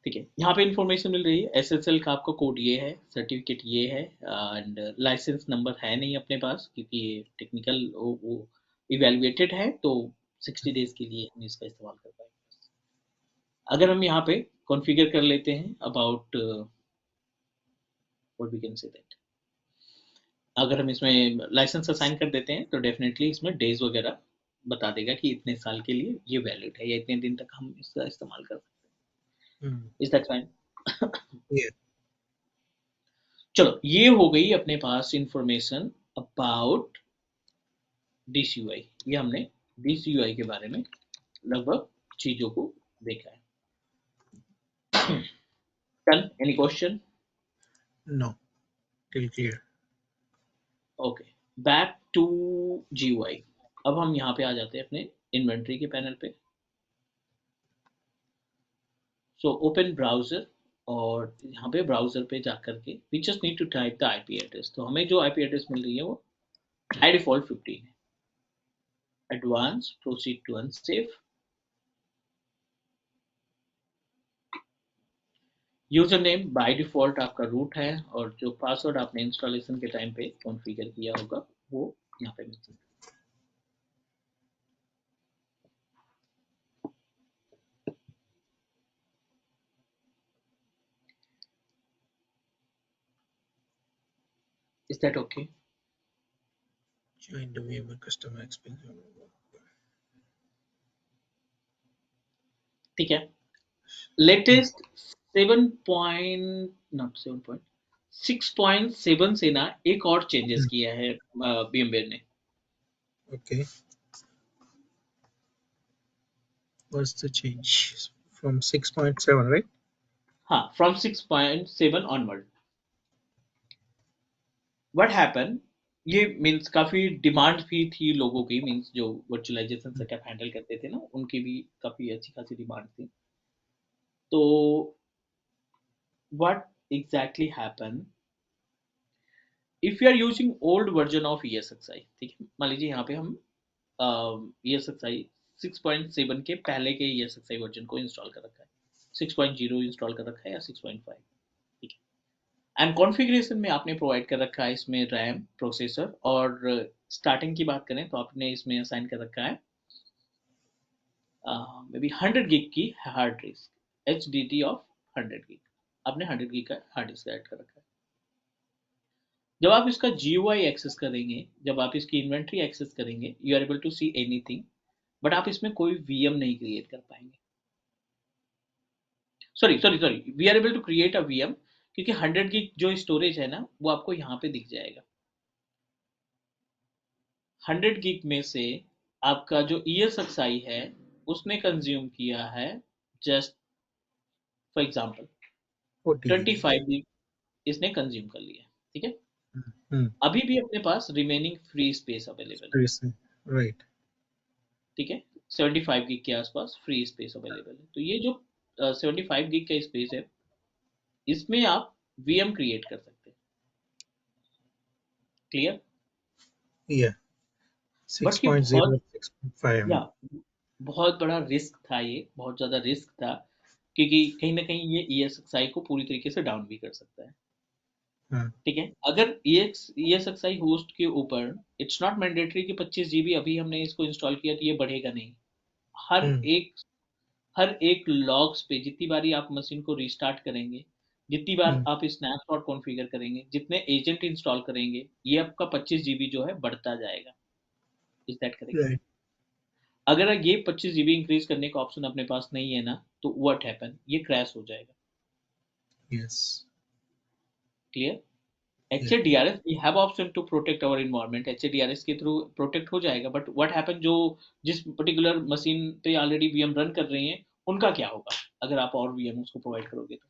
ठीक है. यहाँ पे इन्फॉर्मेशन मिल रही है. SSL का आपका कोड ये है, सर्टिफिकेट ये है, एंड लाइसेंस नंबर है नहीं अपने पास क्योंकि ये टेक्निकल वो इवेलुएटेड है. तो 60 days के लिए हम इसका इस्तेमाल कर पाएंगे. अगर हम यहाँ पे कॉन्फ़िगर कर लेते हैं about what we can say that, अगर हम इसमें लाइसेंस असाइन कर देते हैं तो डेफिनेटली इसमें डेज वगैरह बता देगा कि इतने साल के लिए ये वैलिड है या इतने दिन तक हम इसका इस्तेमाल कर सकते Hmm. हैं. Is that fine? Yeah. चलो, ये हो गई अपने पास इंफॉर्मेशन अबाउट DCUI. ये हमने DCUI के बारे में लगभग चीजों को देखा है. Done. Any question? No. Till clear. Okay. Back to GUI. अब हम यहाँ पे आ जाते हैं अपने इन्वेंट्री के पैनल पे. सो ओपन ब्राउजर और यहाँ पे ब्राउजर पे जा करके we just need to type the IP address. तो हमें जो IP एड्रेस मिल रही है वो बाय डिफॉल्ट 15 है. Advance proceed to unsafe. User name by default आपका रूट है और जो पासवर्ड आपने इंस्टॉलेशन के टाइम पे कॉन्फ़िगर किया होगा वो यहाँ पे मिलता है. Is that okay? Join the VMware customer experience. ठीक है. लेटेस्ट 7 पॉइंट नॉट 7 पॉइंट 6.7 से ना एक और चेंजेस Hmm. किया है VMware ने. Okay. What's the change? From 6.7, right? हाँ, फ्रॉम 6.7 ऑनवर्ड. व्हाट हैपन, ये मीन्स काफी डिमांड भी थी लोगों की. मीन्स जो वर्चुअलाइजेशन Hmm. सेटअप हैंडल करते थे ना उनकी भी काफी अच्छी खासी डिमांड थी. तो what exactly happen, if you are using old version of ESXi. ठीक है, मान लीजिए यहाँ पे हम ESXi 6.7 के पहले के ESXi वर्जन को इंस्टॉल कर रखा है, 6.0 इंस्टॉल कर रखा है या 6.5. ठीक है. एंड कॉन्फ़िगरेशन में आपने प्रोवाइड कर रखा है इसमें रैम, प्रोसेसर और स्टार्टिंग की बात करें तो आपने इसमें असाइन कर रखा है मे बी 100 GB की hard disk, HDD of 100 GB. आपने 100 GB का हार्ड डिस्क ऐड कर रखा है. जब आप इसका GUI एक्सेस करेंगे, जब आप इसकी इन्वेंट्री एक्सेस करेंगे, you are able to see anything, but आप इसमें कोई VM नहीं क्रिएट कर पाएंगे. Sorry, we are able to create a VM क्योंकि 100 GB जो स्टोरेज है ना वो आपको यहाँ पे दिख जाएगा. 100 GB में से आपका जो ESXi है उसने कंज्यूम किया है just for example 40 GB. 25 GB इसने कंज्यूम कर लिया. ठीक है. Hmm. अभी भी अपने पास रिमेनिंग फ्री स्पेस अवेलेबल है. Seriously. Right. ठीक है. 75 GB के आसपास फ्री स्पेस अवेलेबल है. तो ये जो 75 GB का स्पेस है इसमें आप VM क्रिएट कर सकते हैं. क्लियर? Yeah, बट ये 6.0 बहुत 6.5 या mm. बहुत बड़ा रिस्क था, ये बहुत ज्यादा रिस्क था, क्योंकि कहीं ना कहीं ये ESXi को पूरी तरीके से डाउन भी कर सकता है। हाँ, ठीक है, अगर ESXi होस्ट के ऊपर इट्स नॉट मैंडेटरी कि 25 GB अभी हमने इसको इंस्टॉल किया तो ये बढ़ेगा नहीं। हर हम्म, एक हर एक लॉग्स पे जितनी बारी आप मशीन को रिस्टार्ट करेंगे, जितनी बार हम्म, आप स्नैपशॉट कॉन्फ़िगर करेंगे, जितने एजेंट इंस्टॉल करेंगे, ये आपका 25 GB जो है बढ़ता जाएगा। Is that correct? right. अगर ये 25 GB इंक्रीज करने का ऑप्शन अपने पास नहीं है ना, तो व्हाट हैपन, ये क्रैश हो जाएगा। Yes. Clear? Yeah. HADRS we have option to protect our environment, HADRS के थ्रू प्रोटेक्ट हो जाएगा, बट व्हाट हैपन जो जिस पर्टिकुलर मशीन पे ऑलरेडी वीएम रन कर रही हैं, उनका क्या होगा अगर आप और वीएम उसको प्रोवाइड करोगे तो?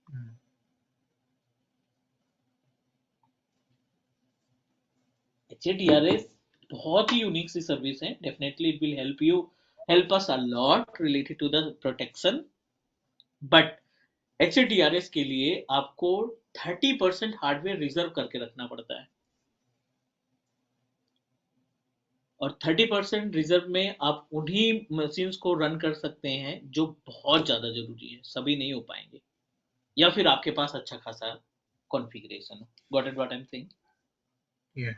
Mm. HADRS बहुत ही यूनिक सी सर्विस है, definitely it will help us a lot related to the protection, but HADRS के लिए आपको 30% हार्डवेयर रिजर्व करके रखना पड़ता है, और 30% रिजर्व में आप उन्हीं मशीन्स को रन कर सकते हैं जो बहुत ज़्यादा ज़रूरी है, सभी नहीं हो पाएंगे, या फिर आपके पास अच्छा खासा कॉन्फ़िगरेशन हो। Got it what I am saying? Yeah.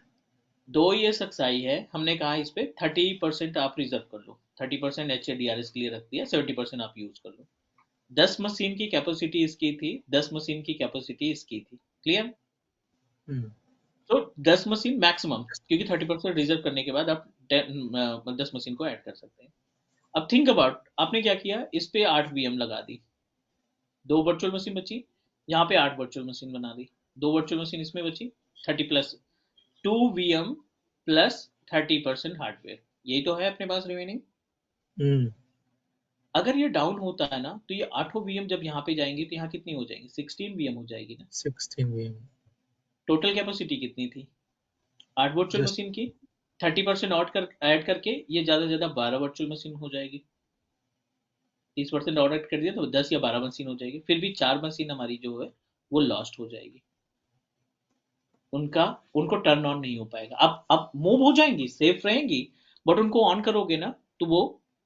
दो ये सच्चाई है, हमने कहा इस पे 30% आप रिजर्व कर लो, 30% HADRS के लिए रख दिया, 70% आप यूज कर लो। 10 मशीन की कैपेसिटी इसकी थी, 10 मशीन की कैपेसिटी इसकी थी। क्लियर? Mm. तो 10 मशीन मैक्सिमम, क्योंकि 30% रिजर्व करने के बाद आप 10 मशीन को ऐड कर सकते हैं। अब थिंक अबाउट, आपने क्या किया, इस पे 8 VM लगा दी, दो वर्चुअल मशीन बची, यहाँ पे 8 वर्चुअल मशीन बना दी, दो वर्चुअल मशीन इसमें बची, 30 प्लस 2 VM प्लस 30% हार्डवेयर, यही तो है अपने पास रिमेनिंग। Mm. अगर ये डाउन होता है ना, तो ये 8 VM जब यहाँ पे जाएंगे तो यहाँ कितनी हो जाएंगी, 16 VM हो जाएगी ना। 16 mm. टोटल कैपेसिटी कितनी थी 8 वर्चुअल Just मशीन की, 30% ऐड करके ये ज्यादा से ज्यादा 12 वर्चुअल मशीन हो जाएगी। 30% और ऐड कर दिया तो 10 या 12 मशीन हो जाएगी, फिर भी 4 मशीन हमारी जो है वो लॉस्ट हो जाएगी, उनका उनको टर्न ऑन नहीं हो पाएगा। अब मूव हो जाएंगी, सेफ रहेंगी, बट उनको ऑन करोगे ना तो वो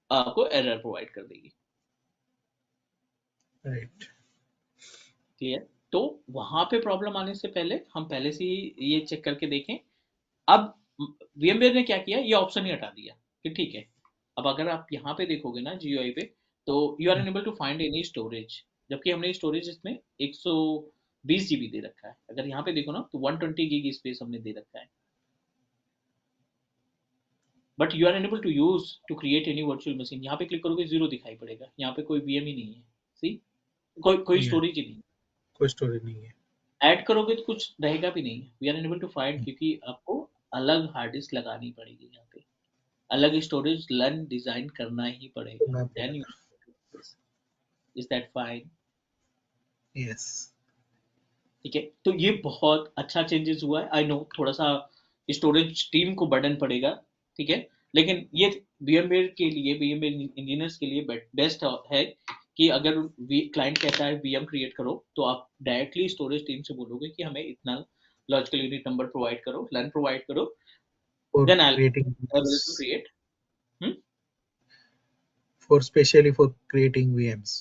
आपको एरर प्रोवाइड कर देगी। right. क्लियर? तो वहां पे प्रॉब्लम आने से पहले हम पहले से ही ये चेक करके देखें। अब VMware ने क्या किया, ये ऑप्शन ही हटा दिया कि ठीक है, अब अगर आप यहाँ पे देखोगे ना GUI पे, तो you are Mm. Unable to find any storage, जबकि हमने स्टोरेज इसमें 120 GB दे रखा है। अगर यहाँ पे देखो ना तो 120 GB स्पेस हमने दे रखा है, but you are unable to use to create any virtual machine. यहाँ पे क्लिक करोगे, जीरो दिखाई पड़ेगा, यहाँ पे कोई VM ही नहीं है। सी, कोई Yeah. स्टोरेज ही नहीं। कोई स्टोरेज नहीं है। ऐड करोगे तो कुछ रहेगा भी नहीं, we are unable to find, Mm. क्योंकि आपको अलग हार्ड डिस्क लगानी पड़ेगी यहाँ पे, अलग स्टोरेज लर्न डिजाइन करना ही पड़ेगा, करना देन यू। पड़ेगा। Is that fine? Yes. ठीक है, तो ये बहुत अच्छा चेंजेस हुआ है। आई नो थोड़ा सा स्टोरेज टीम को बर्डन पड़ेगा, ठीक है, लेकिन ये VMware के लिए, VMware इंजीनियर्स के लिए बेस्ट है कि अगर क्लाइंट कहता है VM क्रिएट करो, तो आप डायरेक्टली स्टोरेज टीम से बोलोगे कि हमें इतना लॉजिकल यूनिट नंबर प्रोवाइड करो, लर्न प्रोवाइड करो, For then I creating able to VMs. create। For specially for creating VMs.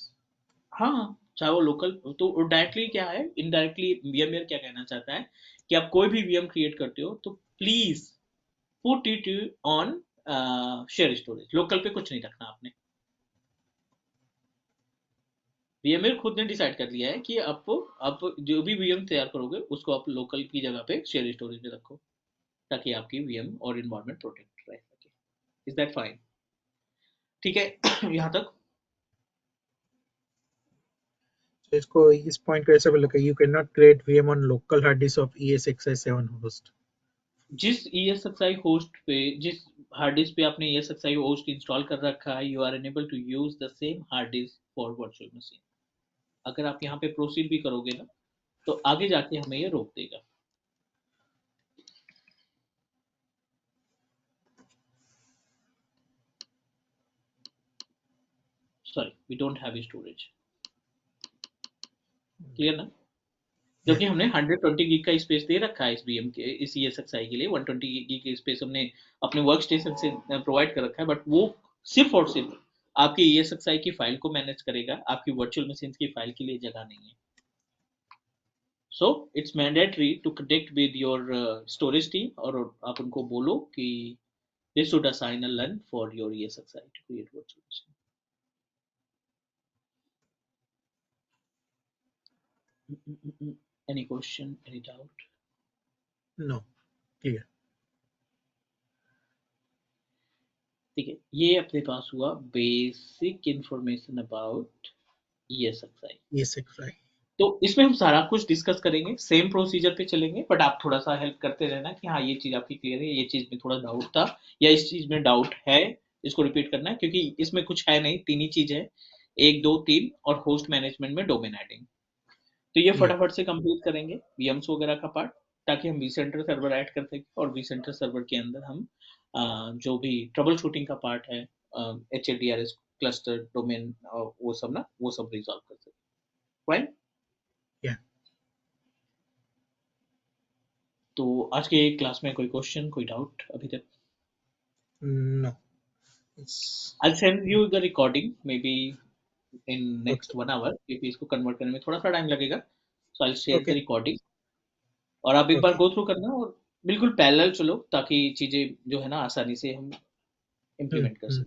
हाँ, चाहे वो लोकल तो डायरेक्टली क्या है, इनडायरेक्टली VMware क्या कहना चाहता है कि आप कोई भी VM क्रिएट करते हो तो please put it on share storage, local पे कुछ नहीं रखना आपने। VMware खुद ने डिसाइड कर लिया है कि आप जो भी VM तैयार करोगे उसको आप लोकल की जगह पे शेयर स्टोरेज में रखो, ताकि आपकी VM और इन्वायरमेंट प्रोटेक्ट रह सके। Is that fine? ठीक है यहाँ तक? So इसको इस पॉइंट को ऐसा बोला कि you cannot create VM on local hard disk of ESXi7 host. जिस ESXi होस्ट पे, जिस हार्ड डिस्क पे आपने ESXi होस्ट इंस्टॉल कर रखा है, you are unable to use the same hard disk for virtual machine. अगर आप यहाँ पे प्रोसीड भी करोगे ना, तो आगे जाके हमें ये रोक देगा। Sorry, we don't have storage. Clear ना? Yeah. जबकि हमने 120 गीग का स्पेस दे रखा है इस VM के इस ESXi के लिए 120 गीग का स्पेस हमने अपने वर्क स्टेशन से प्रोवाइड कर रखा है, बट वो सिर्फ और सिर्फ आपके ESXi की फाइल को मैनेज करेगा, आपकी वर्चुअल मशीन की फाइल के लिए जगह नहीं है. So it's mandatory to connect with your storage team और आप उनको बोलो कि they should assign a LUN for your ESXi to create virtual machine. Any question, any doubt? No. Clear. ठीक है, ये अपने पास हुआ basic information about ESXi. ESXi. तो इसमें हम सारा कुछ डिस्कस करेंगे, सेम प्रोसीजर पे चलेंगे, बट आप थोड़ा सा हेल्प करते रहना कि हाँ ये चीज आपकी क्लियर है, ये चीज में थोड़ा डाउट था या इस चीज में डाउट है, इसको रिपीट करना है, क्योंकि इसमें कुछ है नहीं, तीन ही चीज है, 1 2 3 और होस्ट मैनेजमेंट में डोमेन एडिंग. तो ये Yeah. फटाफट से कंप्लीट करेंगे VMs वगैरह का पार्ट, ताकि हम vCenter सर्वर ऐड कर सकें और vCenter सर्वर के अंदर हम जो भी ट्रबल शूटिंग का पार्ट है, HADRS क्लस्टर डोमेन वो सब ना, वो सब रिजॉल्व कर सकें. फाइन. Yeah. तो आज के क्लास में कोई क्वेश्चन, कोई डाउट अभी तक? No. I'll send you the recording maybe in next 1 hour, क्योंकि इसको कन्वर्ट करने में थोड़ा सा टाइम लगेगा. So I'll share the recording और आप एक बार गो थ्रू करना और बिल्कुल पैरेलल चलो, ताकि चीजें जो है ना आसानी से हम इम्प्लीमेंट कर सकें.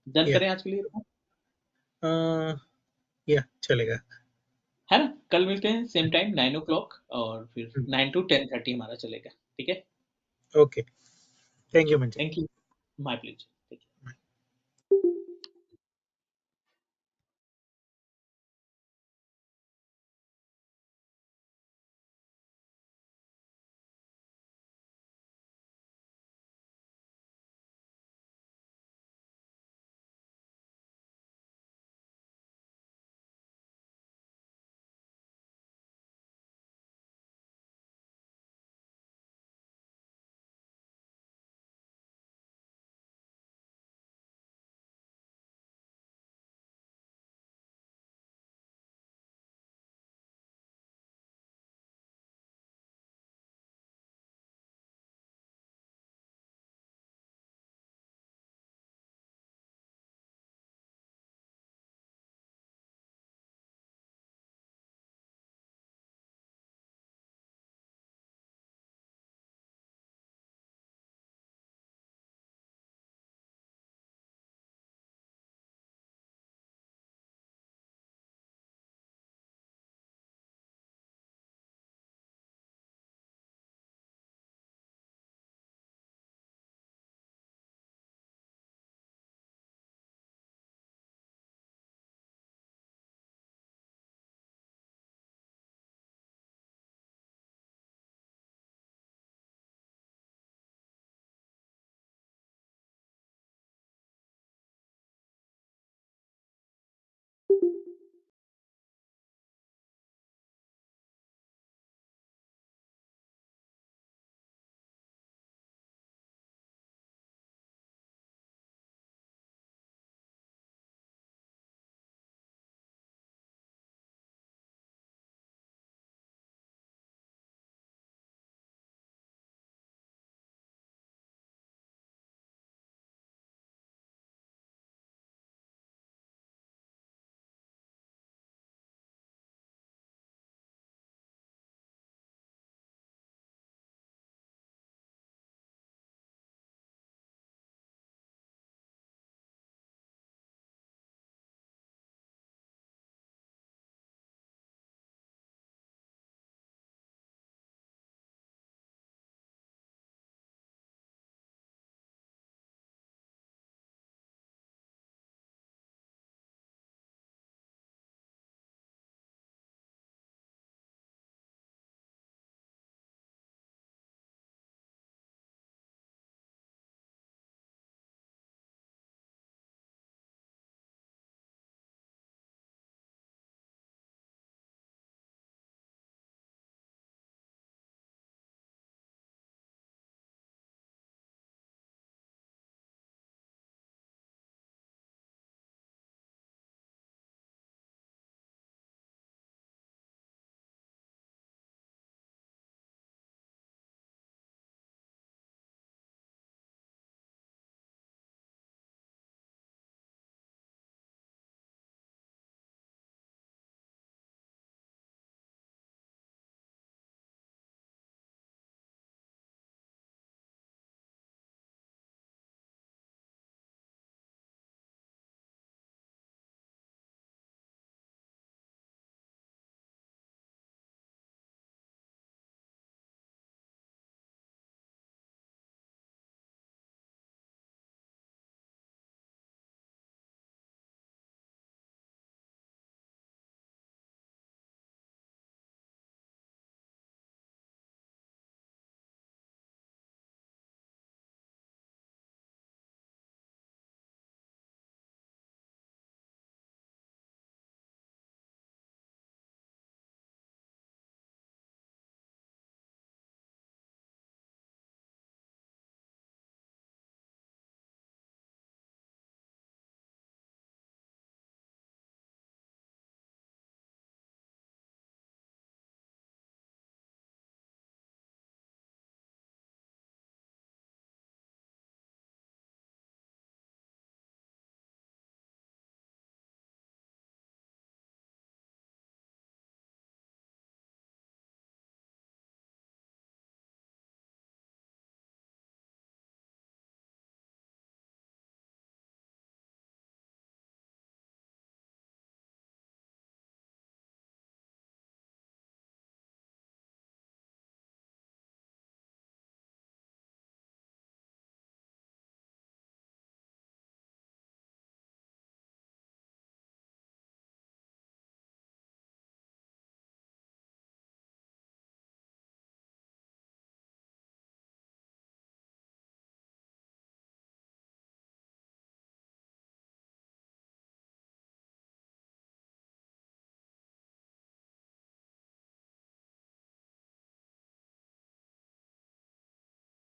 डन करें आज के लिए? Yeah, चलेगा. है ना, कल मिलते हैं सेम टाइम 9 o'clock और फिर 9 to 10:30 हमारा चलेगा. ठीक है. Okay. Thank you, Manjeet. Thank you. My please.